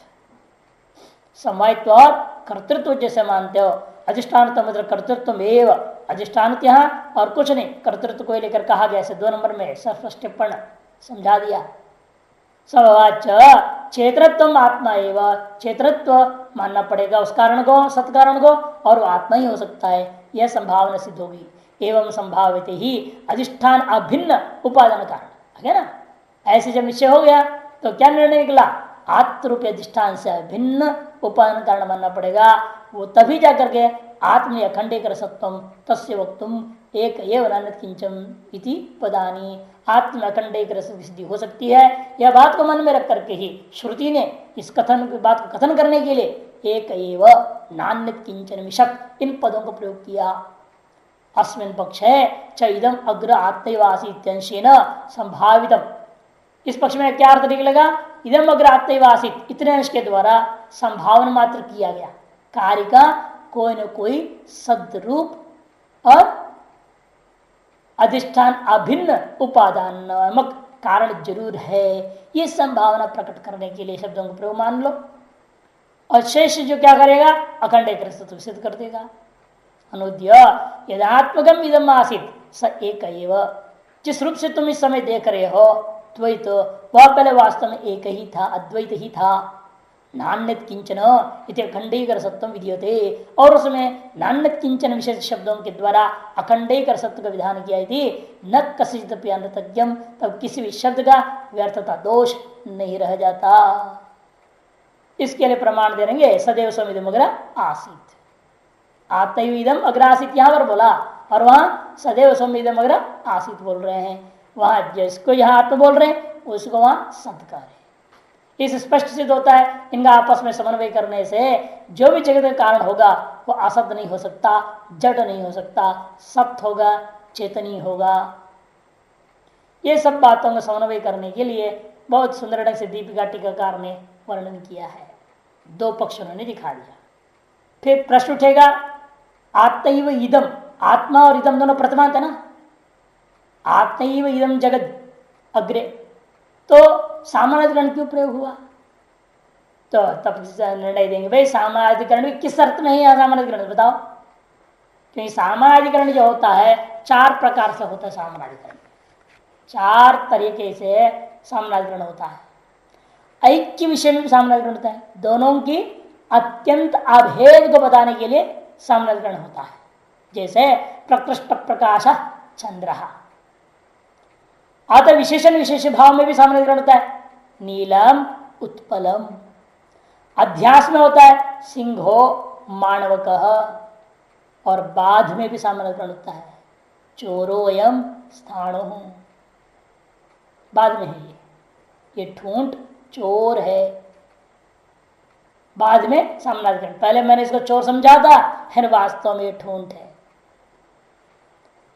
Speaker 1: समवायित्व और कर्तृत्व जैसे मानते हो, अधिष्ठान मतलब कर्तृत्व एव अधिष्ठान यहाँ और कुछ नहीं, कर्तृत्व को लेकर कहा गया ऐसे 2 नंबर में स्पष्ट टिप्पण समझा दिया। समवाच चेतृत्व आत्मा एवं, चेतृत्व मानना पड़ेगा उस कारण को, सत्कारण को, और वो आत्मा ही हो सकता है, यह संभावना सिद्ध होगी। एवं संभावित ही अधिष्ठान अभिन्न उपादान कारण है ना। ऐसे जब निश्चय हो गया तो क्या निर्णय निकला, आत्मरूपी अधिष्ठान से अभिन्न उपादान कारण मानना पड़ेगा, वो तभी जाकर के आत्म अखंडिक रसत्वम तस्य वक्तुम एक एव नान्यत् किंचन इति पदानी, आत्म अखंडिक रस सिद्धि हो सकती है। यह बात को मन में रख करके ही श्रुति ने इस कथन बात को कथन करने के लिए एक एव नान्यत् किंचन मिषक इन पदों को प्रयोग किया। अस्मिन् पक्षे च इदम अग्र आत्मैवासीत्यंशेन संभावितम, इस पक्ष में क्या अर्थ निकलेगा, इदम अग्र आत्मैवासित इतने अंश के द्वारा संभावना मात्र किया गया, कार्य का कोई न कोई सद्रूप और अधिष्ठान अभिन्न उपादान नामक कारण जरूर है, ये संभावना प्रकट करने के लिए शब्दों को प्रयोग मान लो। और शेष जो क्या करेगा, अखंड एक रसत्व सिद्ध कर देगा। अनुद्य यदात्मकम इदम आसित स एक एव, जिस रूप से तुम इस समय देख रहे हो द्वैत, वह पहले वास्तव में एक ही था, अद्वैत ही था। नान्यत किंचन इति अखंडीकर सत्व विधीयते, और उसमें नान्यत किंचन विशेष शब्दों के द्वारा अखंडीकर सत्व का विधान किया थी। न कसिचिदपि अनृतज्ञम, तब किसी भी शब्द का व्यर्थता दोष नहीं रह जाता। इसके लिए प्रमाण दे देंगे सदैव स्वमिदम अग्र आसीत, आत्मैविदम अग्र आसीत यहां पर बोला, और वहां सदैव स्वमिदम अग्र आसीत बोल रहे हैं। वहां जिसको यहाँ आत्म बोल रहे हैं उसको वहां सत्कार है। इस स्पष्ट सिद्ध होता है इनका आपस में समन्वय करने से जो भी जगत का कारण होगा वो असत नहीं हो सकता, जड़ नहीं हो सकता, सत्य होगा, चेतनी होगा। ये सब बातों का समन्वय करने के लिए बहुत सुंदर ढंग से दीपिका टीकाकार ने वर्णन किया है। दो पक्ष उन्होंने दिखा दिया। फिर प्रश्न उठेगा, आत्मैव इदम, आत्मा और इदम दोनों प्रथमांत है ना, आत्मैव इदम जगत अग्रे, तो सामानाधिकरण क्यों प्रयोग हुआ? तो तब निर्णय देंगे भाई सामानाधिकरण भी किस अर्थ में है सामानाधिकरण बताओ। क्योंकि सामानाधिकरण जो होता है 4 प्रकार से होता है। सामानाधिकरण 4 तरीके से सामानाधिकरण होता है। ऐक्य विषय में भी सामानाधिकरण होता है, दोनों की अत्यंत अभेद को बताने के लिए सामानाधिकरण होता है। जैसे प्रकृष्ट प्रकाश चंद्र, अतः विशेषण विशेष भाव में भी सामानाधिकरण होता है। नीलम उत्पलम, अध्यास में होता है सिंहो माणवक, और बाध में भी सामानाधिकरण होता है चोरोयम स्थाणु, बाध में है ये ठूंठ चोर है, बाद में सामानाधिकरण। पहले मैंने इसको चोर समझा था, फिर वास्तव में ये ठूंठ है।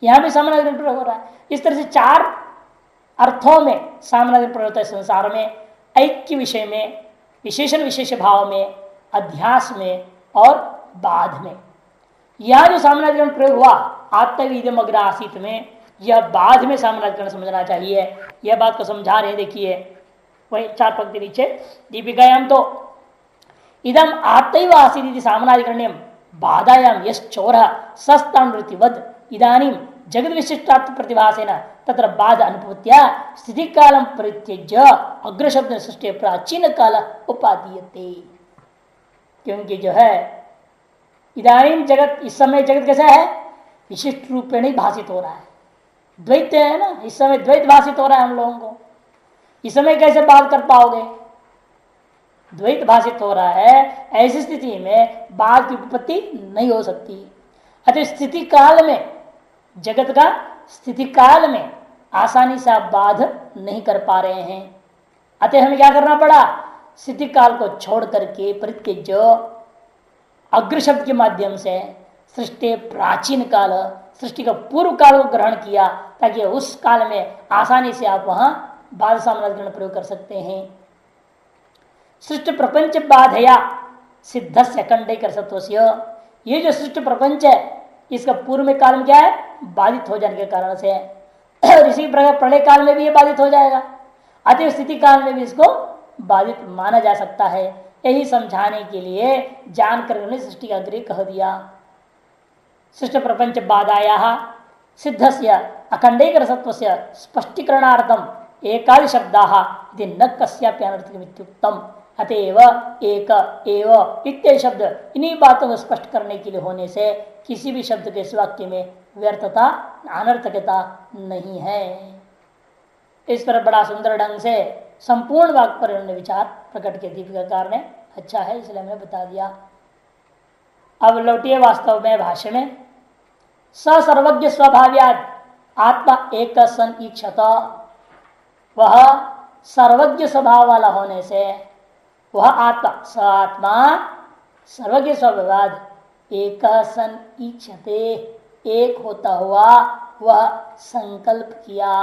Speaker 1: यहां भी सामानाधिकरण प्रयोग हो रहा है। इस तरह से 4 अर्थों में सामानाधिकरण प्रयोग होता है संसार में, ऐक्य विषय में, विशेषण विशेष भाव में, अध्यास में और बाध में। यह जो सामानाधिकरण प्रयोग हुआ आत्मविदम अग्रासित में, यह बाध में सामानाधिकरण समझना चाहिए। यह बात को समझा रहे, देखिए वही 4 पंक्ति नीचे दीपिकायाम, तो इदम आत्मैव आसीदिति सामानाधिकरण्यम बाधायाम यश्चोर सस्तानृतिवद इदानीं जगद विशिष्टात्व प्रतिभासेन तत्र बाध अनुभूत्या स्थिति कालम परित्यज्य अग्रशब्द सृष्टि प्राचीन काल उपादीयते। क्योंकि जो है इदानीं जगत, इस समय जगत कैसा है, विशिष्ट रूप में नहीं भाषित हो रहा है, द्वैत है ना, इस समय द्वैत भाषित हो रहा है हम लोगों को। इस समय कैसे बात कर पाओगे, द्वैत भाषित हो रहा है, ऐसी स्थिति में बाध की उत्पत्ति नहीं हो सकती। अतः स्थिति काल में, जगत का स्थिति काल में आसानी से आप बाध नहीं कर पा रहे हैं। अतः हमें क्या करना पड़ा, स्थिति काल को छोड़ करके परित्यज्य अग्र शब्द के माध्यम से सृष्टि प्राचीन काल, सृष्टि का पूर्व काल को ग्रहण किया, ताकि उस काल में आसानी से आप वहां बाध सामानाधिकरण प्रयोग कर सकते हैं। सृष्टि प्रपंच बाधया सिद्ध से अखंड कर सत्वस्य, ये जो सृष्टि प्रपंच है इसका पूर्व में काल में क्या है, बाधित हो जाने के कारण से और इसी प्रकार प्रलय काल में भी ये बाधित हो जाएगा, अतः स्थिति काल में भी इसको बाधित माना जा सकता है। यही समझाने के लिए जानकर उन्होंने सृष्टि का अग्रह कह दिया। सृष्टि प्रपंच बाधाया सिद्धस्य अखंडेकर सत्वस्य स्पष्टीकरणार्थम एकादि शब्दाः इति न कस्यापि अनर्थकमित्युक्तम। अतएव एक एव इत्यादि शब्द इन्हीं बातों को स्पष्ट करने के लिए होने से किसी भी शब्द के इस वाक्य में व्यर्थता अनर्थकता नहीं है। इस पर बड़ा सुंदर ढंग से संपूर्ण वाक्य पर उन्होंने विचार प्रकट किया दीपिकाकार ने। अच्छा है, इसलिए मैं बता दिया। अब लौटिए वास्तव में भाष्य में। स सर्वज्ञ स्वभाव्याद आत्मा एक सन ईक्षत, वह सर्वज्ञ स्वभाव वाला होने से वह आत्मा, स आत्मा सर्वज्ञ स्वभावाद एक सन ईक्षते, एक होता हुआ वह संकल्प किया।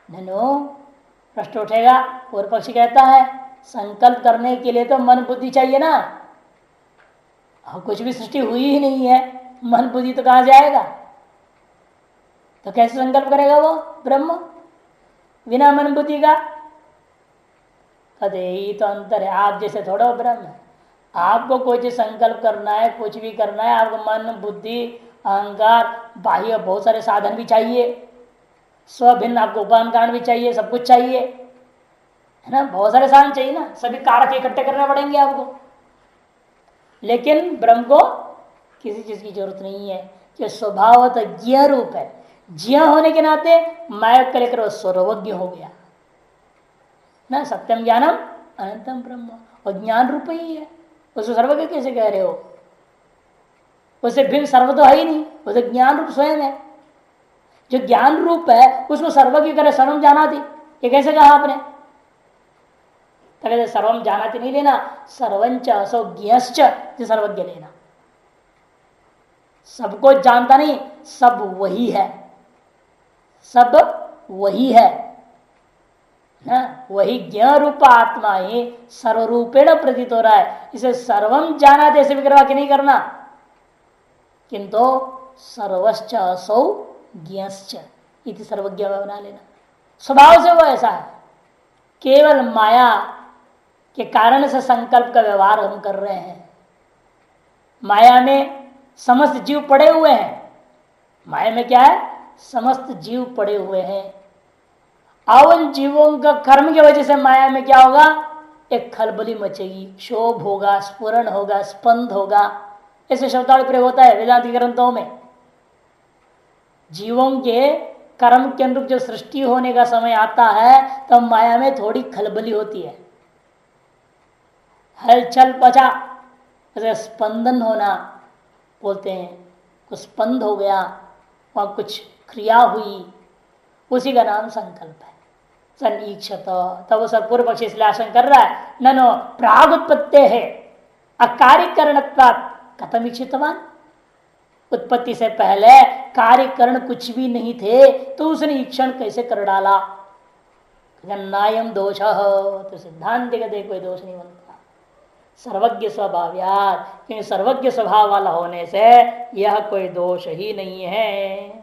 Speaker 1: ननु प्रश्न उठेगा, पूर्व पक्षी कहता है संकल्प करने के लिए तो मन बुद्धि चाहिए ना, कुछ भी सृष्टि हुई ही नहीं है, मन बुद्धि तो कहां जाएगा, तो कैसे संकल्प करेगा वो ब्रह्म बिना मन बुद्धि का? कहते ही तो अंतर है, आप जैसे थोड़ा ब्रह्म है। आपको कोई संकल्प करना है, कुछ भी करना है, आपको मन बुद्धि अहंकार बाह्य बहुत सारे साधन भी चाहिए, स्वभिन्न आपको उपादान कारण भी चाहिए, सब कुछ चाहिए, है ना, बहुत सारे साधन चाहिए ना, सभी कारक इकट्ठे करने पड़ेंगे आपको। लेकिन ब्रह्म को किसी चीज की जरूरत नहीं है, कि स्वभावतः ज्ञ रूप है। ज्ञ होने के नाते माया को लेकर सर्वज्ञ हो गया ना, सत्यम ज्ञानम अनंतम ब्रह्म, और ज्ञान रूप ही है, उसको सर्वज्ञ कैसे कह रहे हो? उसे भिन्न सर्व तो है ही नहीं, वो तो ज्ञान रूप स्वयं है। जो ज्ञान रूप है उसको सर्वज्ञ करे, सर्वम जानाति, ये कैसे कहा आपने? तो कहते सर्वम जानाति नहीं लेना, सर्वंच असो ज्ञश्च सर्वज्ञ लेना। सबको जानता नहीं, सब वही है, सब वही है ना, वही ज्ञ रूप आत्मा ही सर्वरूपेण प्रतीत हो रहा है। इसे सर्वम जाना जैसे विग्रह के नहीं करना, किंतु सर्वश्च असौ ज्ञश्च इति सर्वज्ञ बना लेना। स्वभाव से वो ऐसा है, केवल माया के कारण से संकल्प का व्यवहार हम कर रहे हैं। माया में समस्त जीव पड़े हुए हैं। माया में क्या है, समस्त जीव पड़े हुए हैं। अवन जीवों का कर्म की वजह से माया में क्या होगा, एक खलबली मचेगी, क्षोभ होगा, स्फुरण होगा, स्पंद होगा। ऐसे शब्दावली प्रयोग होता है वेदांत ग्रंथों में। जीवों के कर्म के अनुरूप जो सृष्टि होने का समय आता है तब माया में थोड़ी खलबली होती है, हलचल पचा, स्पंदन होना बोलते हैं। कुछ स्पंद हो गया, वहां कुछ क्रिया हुई, उसी का नाम संकल्प है। सनीक्षत, तब वो सब पूर्व पक्षी इसलिए आशंका कर रहा है ननो प्रागुत्पत्ति है अकार्यकरणत्वात् कथम इक्षितवान। उत्पत्ति से पहले कार्यकरण कुछ भी नहीं थे तो उसने ईक्षण कैसे कर डाला। नायम दोष, तो सिद्धांत कहते कोई दोष नहीं बनता। सर्वज्ञ स्वभाव्यात, क्योंकि सर्वज्ञ स्वभाव वाला होने से यह कोई दोष ही नहीं है।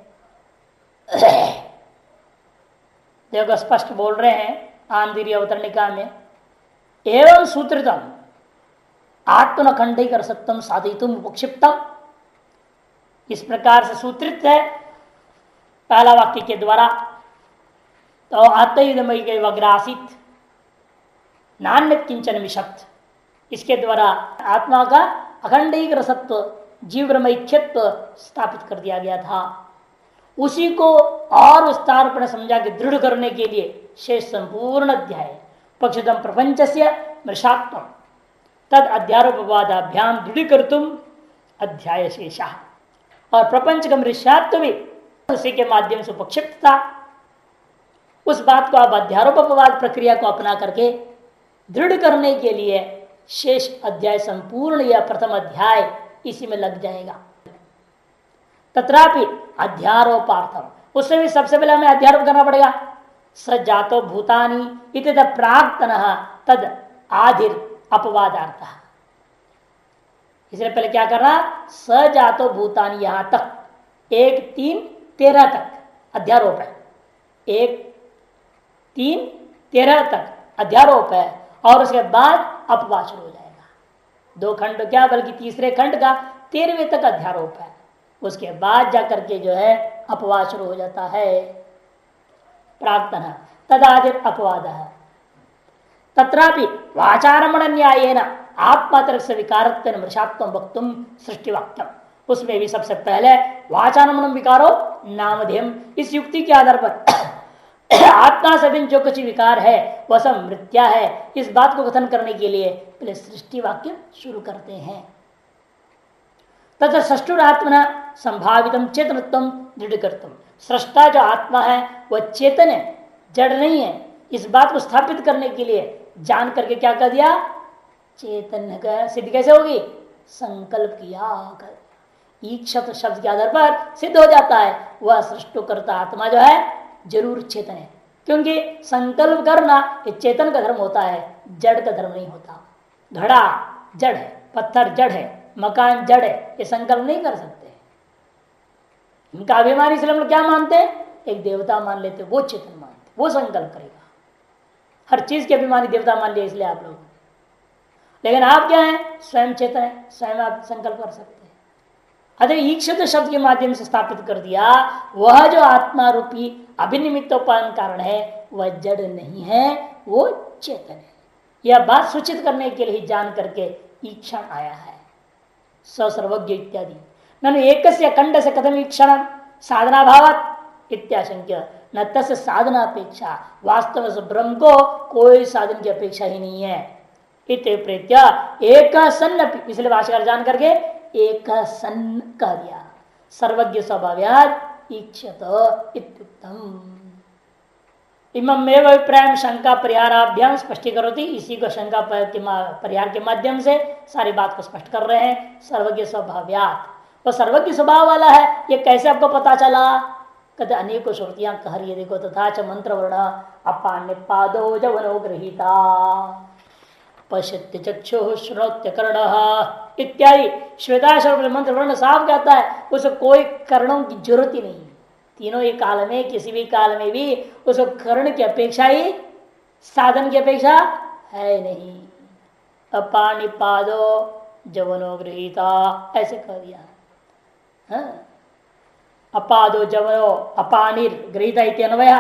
Speaker 1: देखो स्पष्ट बोल रहे हैं आंतरिक अवतरणिका में, एवं सूत्रितम आत्मन खंडीकर सत्यम साधितुम उपक्षिप्तम, इस प्रकार से सूत्रित है पहला वाक्य के द्वारा। तो आत्मयुधमयी के वग्रासित नान्य किंचन मिशत, इसके द्वारा आत्मा का अखंडिक रसत्व जीवमैक्यत्व स्थापित कर दिया गया था। उसी को और विस्तार पर समझा के दृढ़ करने के लिए शेष संपूर्ण अध्याय पक्षतम प्रपंच से मृषात्म तद अध्यारोपवादाभ्याम दृढ़ीकर्तुम अध्याय शेषा, और प्रपंच का मृषात्व भी उसी के माध्यम से उपक्षिप्त था। उस बात को अब अध्यारोपवाद प्रक्रिया को अपना करके दृढ़ करने के लिए शेष अध्याय संपूर्ण या प्रथम अध्याय इसी में लग जाएगा। तत्रापि अध्यारोपार्थम, उससे भी सबसे पहले हमें अध्यारोप करना पड़ेगा। स जातो भूतानि इति प्राक्तनः तद आधिर अपवादार्थ। इसलिए पहले क्या करना, स जातो भूतानि यहां तक 1, 3, 13 तक अध्यारोप है। 1, 3, 13 तक अध्यारोप है और उसके बाद अपवाद शुरू हो जाएगा। 2 खंड क्या बल्कि तीसरे खंड का 13वें तक अध्यारोप है। उसके बाद जाकर के जो है अपवाद शुरू हो जाता है। प्राक्तन तदादिर अपवाद तत्रापि वाचारमण न्यायेन आत्मा तरफ से विकारत्व मृषात्म वक्तुम सृष्टिवाक्यम, उसमें भी सबसे पहले वाचारमण विकारो नामधेयम, इस युक्ति के आधार पर आत्मा से भी जो कुछ विकार है वह सब मृत्या है, इस बात को कथन करने के लिए पहले सृष्टि वाक्य शुरू करते हैं। तथा सृष्टुरात्मना संभावितम चेतनत्व दृढ़ करतुम, सृष्टा जो आत्मा है वह चेतन है, जड़ नहीं है, इस बात को स्थापित करने के लिए जान करके क्या कर दिया, चेतन का सिद्ध कैसे होगी, संकल्प किया कर। ईक्षत शब्द के आधार पर सिद्ध हो जाता है वह सृष्टुकर्ता आत्मा जो है जरूर चेतन है, क्योंकि संकल्प करना ये चेतन का धर्म होता है, जड़ का धर्म नहीं होता। घड़ा जड़ है, पत्थर जड़ है, मकान जड़ है, ये संकल्प नहीं कर सकते। इनका अभिमानी से हम लोग क्या मानते हैं, एक देवता मान लेते, वो चेतन मानते, वो संकल्प करेगा। हर चीज के अभिमानी देवता मान लिया इसलिए आप लोग, लेकिन आप क्या है, स्वयं चेतन है, स्वयं आप संकल्प कर सकते हैं। अतः ईक्षित शब्द के माध्यम से स्थापित कर दिया वह जो आत्मा रूपी अभिनिमित्तोपान कारण है वह जड़ नहीं है, वो चेतन है। यह बात सूचित करने के लिए जान करके ईक्षण आया है। सर्वज्ञ इत्यादि ननु एकस्य खंड से कथम ईक्षण साधना भावत इत्याशंक्य, न तस्य साधना अपेक्षा, वास्तव में ब्रह्म को कोई साधन की अपेक्षा ही नहीं है। इत प्रेत्या एक सन्न, इसलिए भाषाकार जान करके एक सन्न कह दिया। सर्वज्ञ स्वभाव्यात् ईक्षत इत्युक्तम। इममेव अभिप्राय शंका परिहाराभ्याम स्पष्टीकरोति, इसी को शंका परिहार के माध्यम से सारी बात को स्पष्ट कर रहे हैं। सर्वज्ञ स्वभाव्यात्, वह सर्वज्ञ स्वभाव वाला है, ये कैसे आपको पता चला, कहते अनेकों श्रुतियां कह रही है। देखो तथा च मंत्र वर्ण अपान्य पादो जवनो गृहीता पश्यत्य चक्षु श्रोत्य कर्ण इत्यादि श्वेताश्वर मंत्र वर्ण साफ कहता है उसे कोई कर्णों की जरूरत ही नहीं। तीनों ही काल में किसी भी काल में भी उसको कर्ण की अपेक्षा ही साधन की अपेक्षा है नहीं। अपानि पादो जवनो गृहीता ऐसे कह दिया। हाँ? अपादो जवनो अपानिर गृहीता इति अन्वय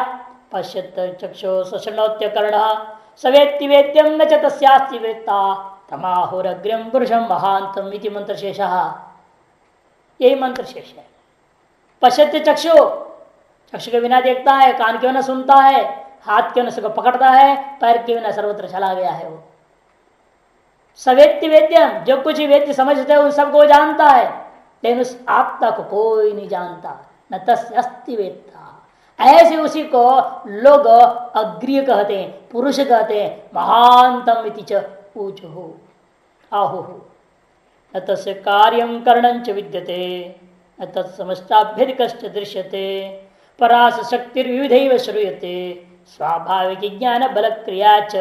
Speaker 1: पश्यत चक्षु सशृणोत्य कर्ण सवेत्ति वेद्यम न च तस्यास्ति वेत्ता तमाहुरग्रम पुरुषम महांतम इति मंत्र शेषः। यही मंत्र शेष है। पश्यत्य चक्षु, चक्षु के बिना देखता है, कान के बिना सुनता है, हाथ के बिना सबको पकड़ता है, पैर के बिना सर्वत्र चला गया है। वो सवेत्ति वेद्यम, जो कुछ वेद्य समझते हैं उन सबको जानता है, लेकिन उस आत्मा को कोई नहीं जानता। न तस्य अस्ति वेत्ता, ऐसे उसी को लोग अग्रिय कहते हैं, पुरुष कहते हैं, महानतम इति च ऊचुः आहुः। न तस्य कार्यं करणं च विद्यते न तत्समष्टाभ्यधिकश्च दृश्यते परास शक्तिर्विविधैव श्रूयते स्वाभाविक ज्ञान बल क्रिया च।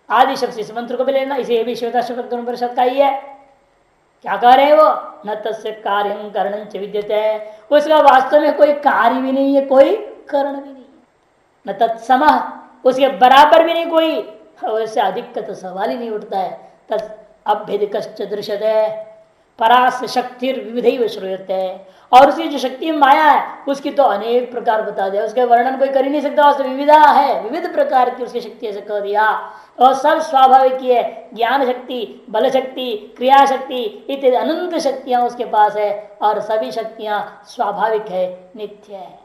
Speaker 1: आदि शब्द इस मंत्र को भी लेना, इसे भी श्वेताश्वर परिषद का ही है। क्या कह रहे हैं वो? न तस्य कार्यं करणं च विद्यते, उसका वास्तव में कोई कार्य भी नहीं है, कोई करण भी नहीं। न तत्समः, उसके बराबर भी नहीं कोई, वैसे अधिक का तो सवाल ही नहीं उठता है। तत् अभ्यधिकश्च दृश्यते परास शक्ति विविधैव श्रूयते, और उसकी जो शक्ति माया है उसकी तो अनेक प्रकार बता दिया, उसके वर्णन कोई कर ही नहीं सकता। उससे विविधा है, विविध प्रकार की उसकी शक्ति ऐसे कह दिया, और सब स्वाभाविक है। ज्ञान शक्ति, बल शक्ति, क्रिया शक्ति इत्यादि अनंत शक्तियां उसके पास है, और सभी शक्तियां स्वाभाविक है, नित्य है।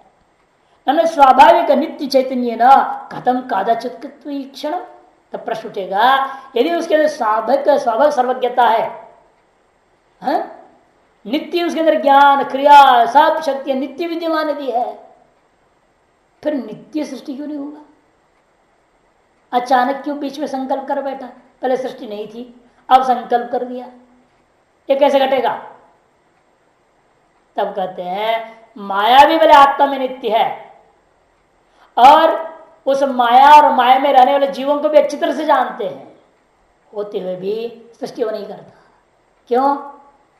Speaker 1: न स्वाभाविक नित्य चैतन्य न कथम कादाचित क्षण। तब प्रश्न उठेगा, यदि उसके अंदर स्वाभाविक सर्वज्ञता है, नित्य उसके अंदर ज्ञान क्रिया सब शक्तियां नित्य विद्यमान यदि है, फिर नित्य सृष्टि क्यों नहीं होगा? अचानक क्यों बीच में संकल्प कर बैठा? पहले सृष्टि नहीं थी, अब संकल्प कर दिया, ये कैसे घटेगा? तब कहते हैं माया भी भले आत्मा में नित्य है, और उस माया और माया में रहने वाले जीवों को भी अच्छी तरह से जानते हैं, होते हुए भी सृष्टि वो नहीं करता। क्यों?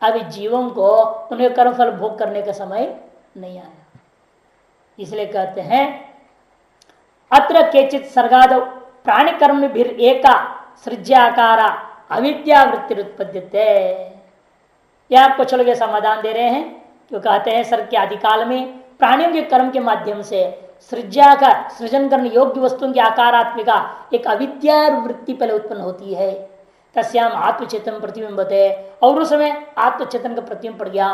Speaker 1: अभी जीवों को उन्हें कर्मफल भोग करने का समय नहीं आया। इसलिए कहते हैं अत्र केचित सर्गाद प्राणी कर्म भी एका सृज्याकारा अविद्या वृत्ति उत्पद्यते। यह कुछ लोग समाधान दे रहे हैं, क्यों कहते हैं सर्ग के आदिकाल में प्राणियों के कर्म के माध्यम से सृज्याकार सृजन करने योग्य वस्तुओं की आकारात्मिका एक अविद्या वृत्ति पहले उत्पन्न होती है। तस्याम आत्मचेतन प्रतिबिंबत है, और उस समय आत्मचेतन का प्रतिबिंब पड़ गया।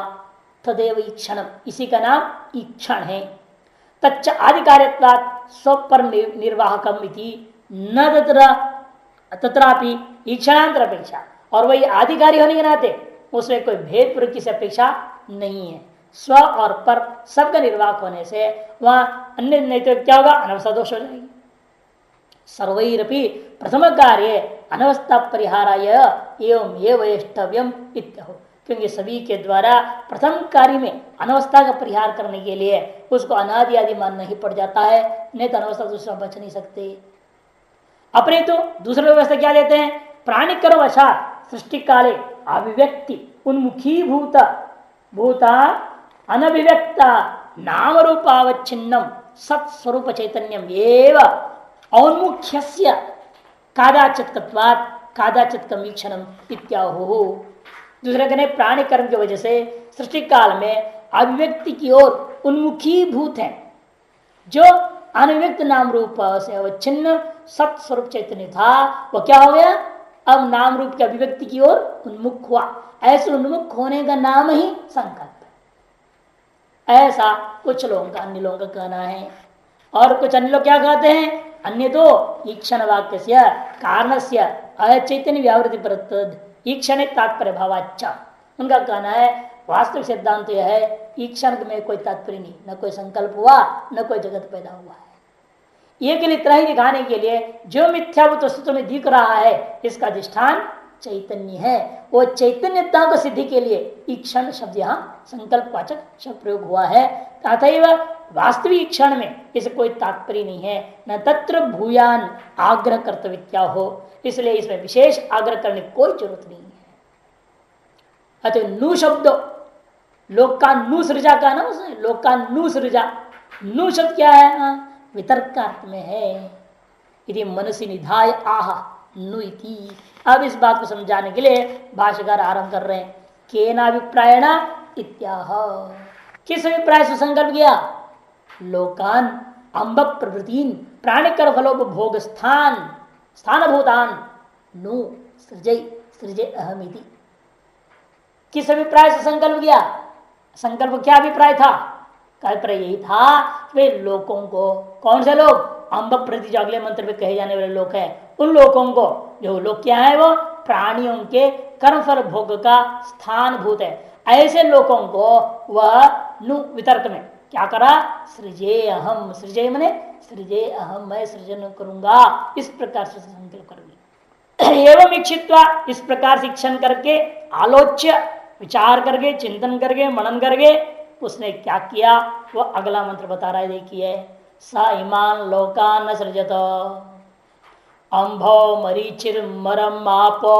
Speaker 1: तदेव ईक्षण, इसी का नाम ईक्षण है। तच्च आधिकार्यत्वात् स्वपर निर्वाहकम इति न तत्रापि ईक्षणांतर अपेक्षा, और वही आधिकारी होने के नाते उसमें कोई भेद प्रवृत्ति से अपेक्षा नहीं है। स्व और पर सबका निर्वाहक होने से वहां अन्य नहीं तो क्या होगा? अनवस्था दोष हो जाएगी। सर्वैरपि प्रथम कार्य अनवस्था परिहाराय एवं ये वैष्टव्यम इत्यहो, क्योंकि सभी के द्वारा प्रथम कार्य में अनवस्था का परिहार करने के लिए उसको अनादि आदि मानना ही पड़ जाता है, नहीं तो अनवस्था दूसरा बच नहीं सकते। अपने तो दूसरी व्यवस्था क्या देते हैं? प्राणी कर्म वशात सृष्टि काले अभिव्यक्ति उन्मुखी भूता अनभिव्यक्ता नाम रूपावच्छिन्नम सत्स्वरूप चैतन्यम एवं औन्मुख्यस्य कादाचित्वात् कादाचित वीक्षणम इत्याहु। दूसरे कहने प्राणी कर्म की वजह से सृष्टि काल में अभिव्यक्ति की ओर उन्मुखीभूत है, जो अनव्यक्त नाम रूप से अवच्छिन्न सत्स्वरूप चैतन्य था, वो क्या हो गया? अब नाम रूप की अभिव्यक्ति की ओर उन्मुख हुआ। ऐसे उन्मुख होने का नाम ही संकल्प है, ऐसा कुछ लोगों का, अन्य लोगों का कहना है। और कुछ अन्य लोग क्या कहते हैं? अन्य तो ईक्षण वाक्य से कारण से अचैतन्य व्यावृत्ति पर ईक्षण तात्पर्य भावाच्चा, उनका कहना है वास्तविक सिद्धांत यह है ईक्षण में कोई तात्पर्य नहीं, न कोई संकल्प हुआ, न कोई जगत पैदा हुआ है। ये के लिए तरह ही दिखाने के लिए जो मिथ्याभूत वस्तु में दिख रहा है, इसका अधिष्ठान चैतन्य है। वो चैतन्यता को सिद्धि के लिए ईक्षण शब्द यहाँ संकल्पवाचक शब्द प्रयोग हुआ है। अतएव वास्तविक क्षण में इसे कोई तात्पर्य नहीं है। न तत्र भूयान आग्रह कर्तव्य हो, इसलिए इसमें विशेष आग्रह करने की कोई जरूरत नहीं है। अतः नु शब्द लोकानु सृजा का ना, उसने लोकानु सृजा, नु शब्द क्या है? वितर्क का अर्थ में है। यदि मनसी निधाय आह नु इति। अब इस बात को समझाने के लिए भाष्यकार आरंभ कर रहे हैं। केनाभिप्रायण इत्याह, किस अभिप्राय से संकल्प किया? लोकान अम्ब प्रवृत्तिन प्राणिकर फलोपभोग स्थान स्थानभूतान नु सृजय सृजय अहमिति। किस अभिप्राय से संकल्प किया? संकल्प क्या अभिप्राय था? अभिप्राय यही था वे लोगों को, कौन से लोग? अम्ब प्रति, जो अगले मंत्र में कहे जाने वाले लोग हैं, उन लोगों को, जो लोग क्या है, वो प्राणियों के कर्मफल भोग का स्थान भूत है, ऐसे लोगों को वह नु वितर्क में क्या करा? सृजे अहम, सृजय मने सृजे अहम, मैं सृजन करूंगा, इस प्रकार से संकल्प करूंगी। एवं इच्छित्वा, इस प्रकार शिक्षण करके, आलोच्य विचार करके, चिंतन करके, मनन करके उसने क्या किया? वो अगला मंत्र बता रहा है, देखिए। स इमान लोकान सृजत अम्भो मरीचिर मरम आपो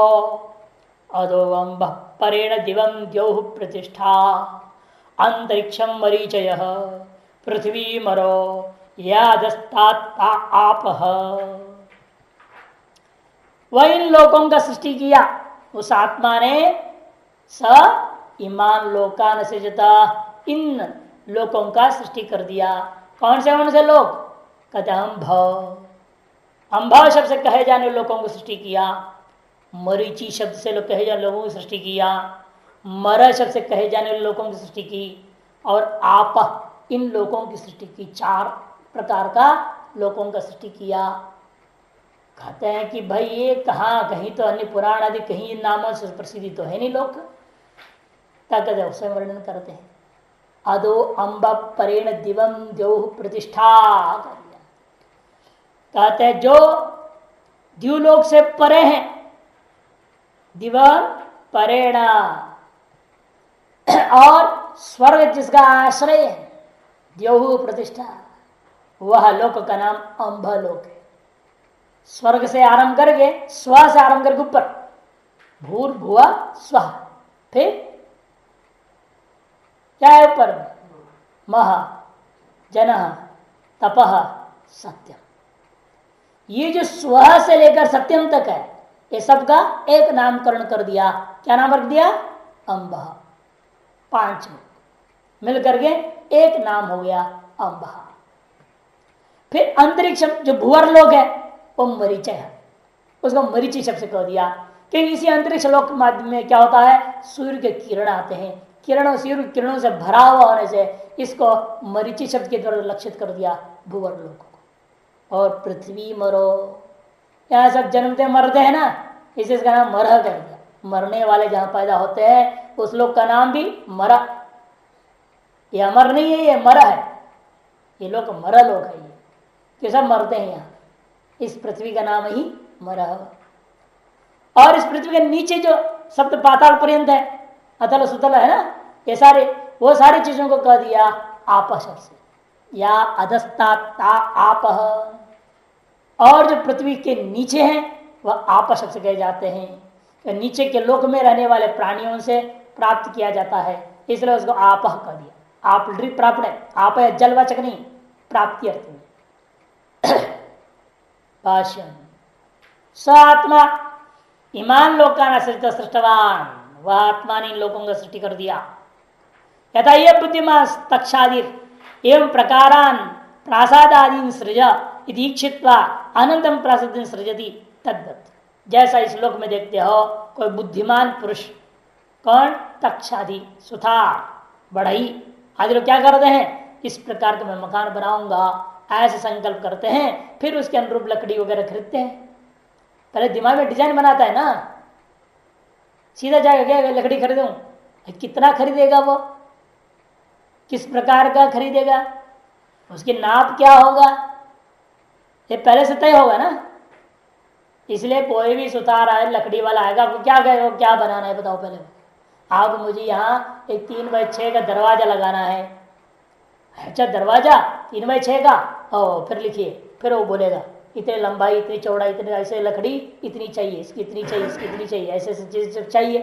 Speaker 1: अदो अम्ब परेण दिवं द्यौः प्रतिष्ठा अंतरिक्षम मरीचय पृथ्वी मरो यादस्तात्ता आपः। वह इन लोकों का सृष्टि किया, उस आत्मा ने। स इमान लोकान सृजता, इन लोकों का सृष्टि कर दिया। कौन से लोग? कहते अम्भव, अम्भव शब्द से कहे जाने लोगों को सृष्टि किया। मरीचि शब्द से लोग कहे जाने लोगों की सृष्टि किया। मर शब्द से कहे जाने वाले लोगों की सृष्टि की। और आप, इन लोगों की सृष्टि की। 4 प्रकार का लोगों का सृष्टि किया। कहते हैं कि भाई ये कहाँ, कहीं तो अन्य पुराण आदि कहीं इन नामों से प्रसिद्धि तो है नहीं लोग, क्या कहते हैं, उसमें वर्णन करते हैं। अदो अम्ब परेण दिवम द्यौः प्रतिष्ठा कर दिया। कहते हैं जो द्यूलोक से परे हैं, दिवम परेण, और स्वर्ग जिसका आश्रय है, द्यौः प्रतिष्ठा, वह लोक का नाम अम्भ लोक है। स्वर्ग से आरंभ करके, स्व से आरंभ करके ऊपर, भूर्भुव स्व, फिर क्या है ऊपर? महा जन तपह सत्यम। ये जो स्व से लेकर सत्यम तक है, ये सबका एक नामकरण कर दिया। क्या नाम रख दिया? अम्ब। 5 मिल करके एक नाम हो गया अम्ब। फिर अंतरिक्ष जो भूवर लोक है वो मरीचय है, उसको मरीचि शब्द से कह दिया। क्योंकि इसी अंतरिक्ष लोक के माध्यम में क्या होता है? सूर्य के किरण आते हैं, किरणों, सूर्य किरणों से भरा हुआ होने से इसको मरीचि शब्द के द्वारा लक्षित कर दिया भूवर लोक को। और पृथ्वी मरो, यहाँ सब जन्मते मरते हैं ना, इसे इसका नाम मरह कर दिया। मरने वाले जहाँ पैदा होते हैं उस लोक का नाम भी मरा। ये अमर नहीं है, ये मरा है, ये लोक मरा लोक है, ये सब मरते हैं यहाँ। इस पृथ्वी का नाम ही मरह। और इस पृथ्वी के नीचे जो सप्त पाताल पर्यंत है, अतल सुतल है ना, ये सारे, वो सारी चीजों को कह दिया आप शब्द से, या अधस्तात्ता आपह। और जो पृथ्वी के नीचे हैं वह आप शब्द से कहे जाते हैं। तो नीचे के लोक में रहने वाले प्राणियों से प्राप्त किया जाता है, इसलिए उसको आपह कह दिया। आप प्राप्त है, आप है जलवाचक नहीं, प्राप्ति अर्थ में। भाष्य स आत्मा इमान लोकान सृष्ट सृष्टवान, वह आत्मा ने इन लोगों का सृष्टि कर दिया। यथा ये बुद्धिमान तक्षादिर एवं प्रकारान प्रासादादीन सृज इच्छित्वा अनंतम प्रासाद सृजति तद्वत्। जैसा इस लोक में देखते हो कोई बुद्धिमान पुरुष, कौन? तक्षादि, सुथार, बढ़ई आदि लोग क्या करते हैं? इस प्रकार का मैं मकान बनाऊंगा, ऐसे संकल्प करते हैं। फिर उसके अनुरूप लकड़ी वगैरह खरीदते हैं। पहले दिमाग में डिजाइन बनाता है ना, सीधा जाएगा क्या लकड़ी खरीदूं, कितना खरीदेगा वो, किस प्रकार का खरीदेगा, उसकी नाप क्या होगा, ये पहले से तय होगा ना। इसलिए कोई भी सुतार आए लकड़ी वाला आएगा, आपको क्या कहेगा, क्या बनाना है बताओ पहले। आप मुझे यहाँ एक 3x6 का दरवाजा लगाना है। अच्छा दरवाजा 3x6 का, ओ फिर लिखिए, फिर वो बोलेगा इतनी लंबाई, इतनी चौड़ाई, इतनी, ऐसे लकड़ी इतनी चाहिए, इसकी इतनी चाहिए, इसकी इतनी चाहिए, ऐसे ऐसे चीज चाहिए,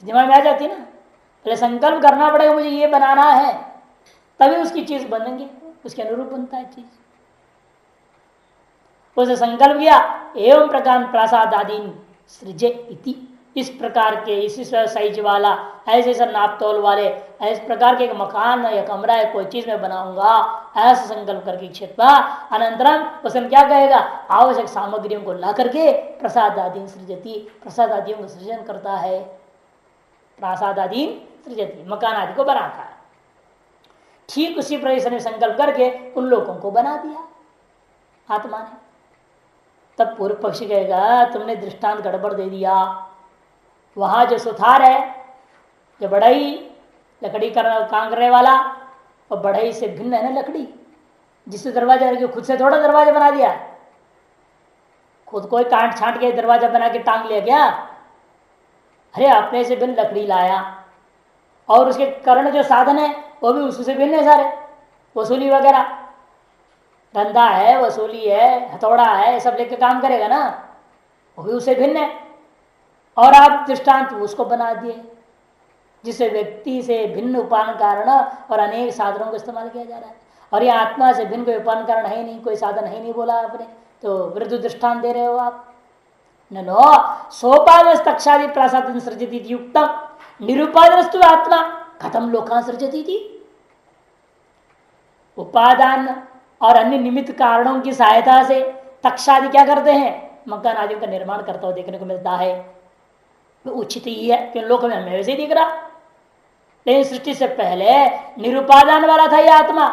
Speaker 1: दिमाग में आ जाती है ना। पहले संकल्प करना पड़ेगा मुझे ये बनाना है, तभी उसकी चीज बनेंगे, उसके अनुरूप बनता है चीज। उसे संकल्प किया एवं प्रकार प्रासादादीन सृजे इति, इस प्रकार के इसी साइज वाला, ऐसे ऐसे नाप तोल वाले, इस प्रकार के एक मकान या कमरा है कोई चीज में बनाऊंगा, ऐसा संकल्प करके क्षेत्र अनंतरम उसमें क्या कहेगा, आवश्यक सामग्रियों को ला करके प्रसादादीन सृजती, प्रसाद आदियों का सृजन करता है, प्रासादादीन सृजती, मकान आदि को बनाता है। ठीक उसी प्रकार ने संकल्प करके उन लोगों को बना दिया आत्मा ने। तब पूर्व पक्षी कहेगा तुमने दृष्टांत गड़बड़ दे दिया, वहां जो सुथार है, जो बढ़ई लकड़ी काम करने वाला, और बढ़ई से भिन्न है ना लकड़ी, जिससे दरवाजा खुद से थोड़ा दरवाजा बना दिया, खुद कोई काट छांट के दरवाजा बना के टांग लिया क्या? अरे अपने से भिन्न लकड़ी लाया, और उसके कारण जो साधन है वो भी उससे भिन्न है सारे, वसूली वगैरह, धंधा है, वसूली है, हथौड़ा है, सब लेके काम करेगा ना, वो भी उससे भिन्न है। और आप दृष्टांत उसको बना दिए जिससे व्यक्ति से भिन्न उपादान कारण और अनेक साधनों का इस्तेमाल किया जा रहा है, और ये आत्मा से भिन्न कोई उपादान कारण है नहीं, कोई साधन है नहीं बोला आपने, तो विरुद्ध दृष्टांत दे रहे हो आप। नो सोपादन तक्षादि प्रासाद सृजती युक्तम निरुपादनस्तु आत्मा कथम लोकां सृजती थी। उपादान और अन्य निमित्त कारणों की सहायता से तक्षादि क्या करते हैं, मकान आदियों का निर्माण करता हुआ देखने को मिलता है, तो उचित ही है क्यों लोक में हमें वैसे ही दिख रहा। लेकिन सृष्टि से पहले निरुपादान वाला था यह आत्मा,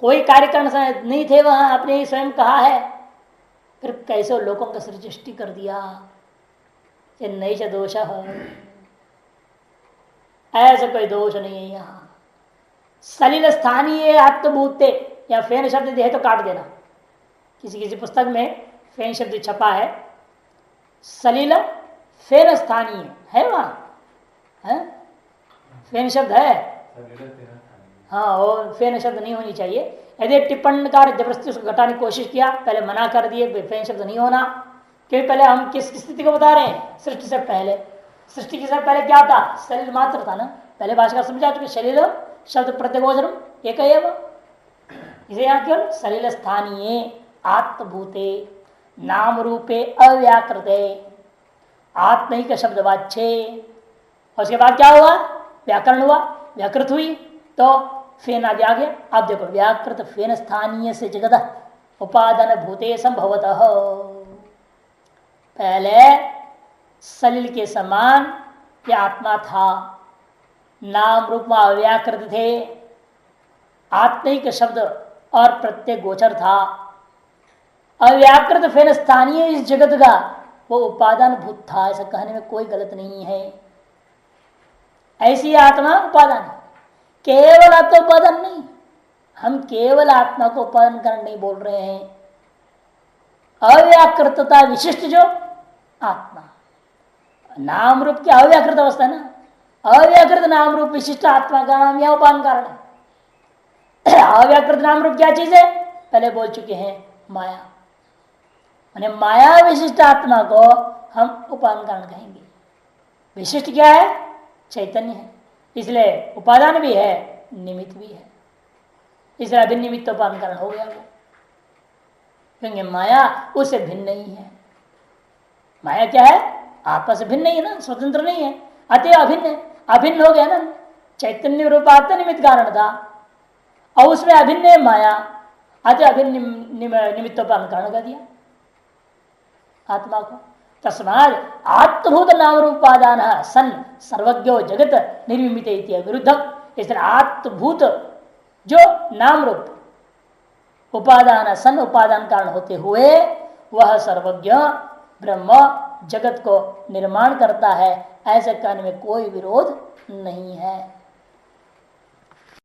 Speaker 1: कोई कार्यक्रम नहीं थे वहां, आपने ही स्वयं कहा है, फिर कैसे लोगों का सृष्टि कर दिया, ये नैष दोष है, ऐसा कोई दोष नहीं है यहाँ। सलिल स्थानीय आत्मभूते, या फेन शब्द दे तो काट देना, किसी किसी पुस्तक में फेन शब्द छपा है, सलिल फेन स्थानीय है वहां है? फेन शब्द है, हाँ, और फेन शब्द नहीं होनी चाहिए। यदि टिप्पणकार जबरदस्ती उसको घटाने की कोशिश किया, पहले मना कर दिए फेन शब्द नहीं होना, क्योंकि पहले हम किस स्थिति को बता रहे हैं, सृष्टि से पहले। सृष्टि के साथ पहले क्या था, शरीर मात्र था ना, पहले भाषा समझा चुके, शरीर शब्द प्रत्यगोचरम एक है वो, इसे यहाँ केवल सलिल स्थानीय आत्मभूते नाम रूपे अव्याकृते आत्मिक शब्द वाच्य, और उसके बाद क्या हुआ, व्याकरण हुआ, व्याकृत हुई तो फेन आदि आ गया। आप देखो व्याकृत फेन स्थानीय से जगत उपादान भूते संभवतः, पहले सलिल के समान यह आत्मा था, नाम रूप में अव्याकृत थे, आत्मिक शब्द और प्रत्यय गोचर था, अव्याकृत फेन स्थानीय इस जगत का वो उपादान भूत था, ऐसा कहने में कोई गलत नहीं है। ऐसी आत्मा उपादान, केवल आत्मा उपादान नहीं, हम केवल आत्मा को उपादान कारण नहीं बोल रहे हैं, अव्याकृतता विशिष्ट जो आत्मा, नाम रूप की अव्याकृत अवस्था ना, अव्याकृत नाम रूप विशिष्ट आत्मा का नाम यह उपादान कारण है। अव्याकृत नाम रूप क्या चीज है, पहले बोल चुके हैं, माया, माने माया विशिष्ट आत्मा को हम उपादान कारण कहेंगे। विशिष्ट क्या है, चैतन्य है, इसलिए उपादान भी है, निमित्त भी है, इसलिए अभिन्न निमित्त उपादान कारण हो गया वो, क्योंकि माया उससे भिन्न नहीं है। माया क्या है, आत्मा से भिन्न नहीं है ना, स्वतंत्र नहीं है, अतः अभिन्न है, अभिन्न हो गया ना, चैतन्य रूप आत्मा निमित्त कारण था, और उसमें अभिन्न है माया, अतः अभिन्न निमित्त उपादान कारण कर दिया आत्मा को। तस्माद आत्मभूत नाम रूपादान सन सर्वज्ञो जगत निर्मित विरुद्धम, इसलिए आत्मभूत जो नाम रूप उपादान सन उपादान कारण होते हुए वह सर्वज्ञ ब्रह्म जगत को निर्माण करता है, ऐसे कहने में कोई विरोध नहीं है।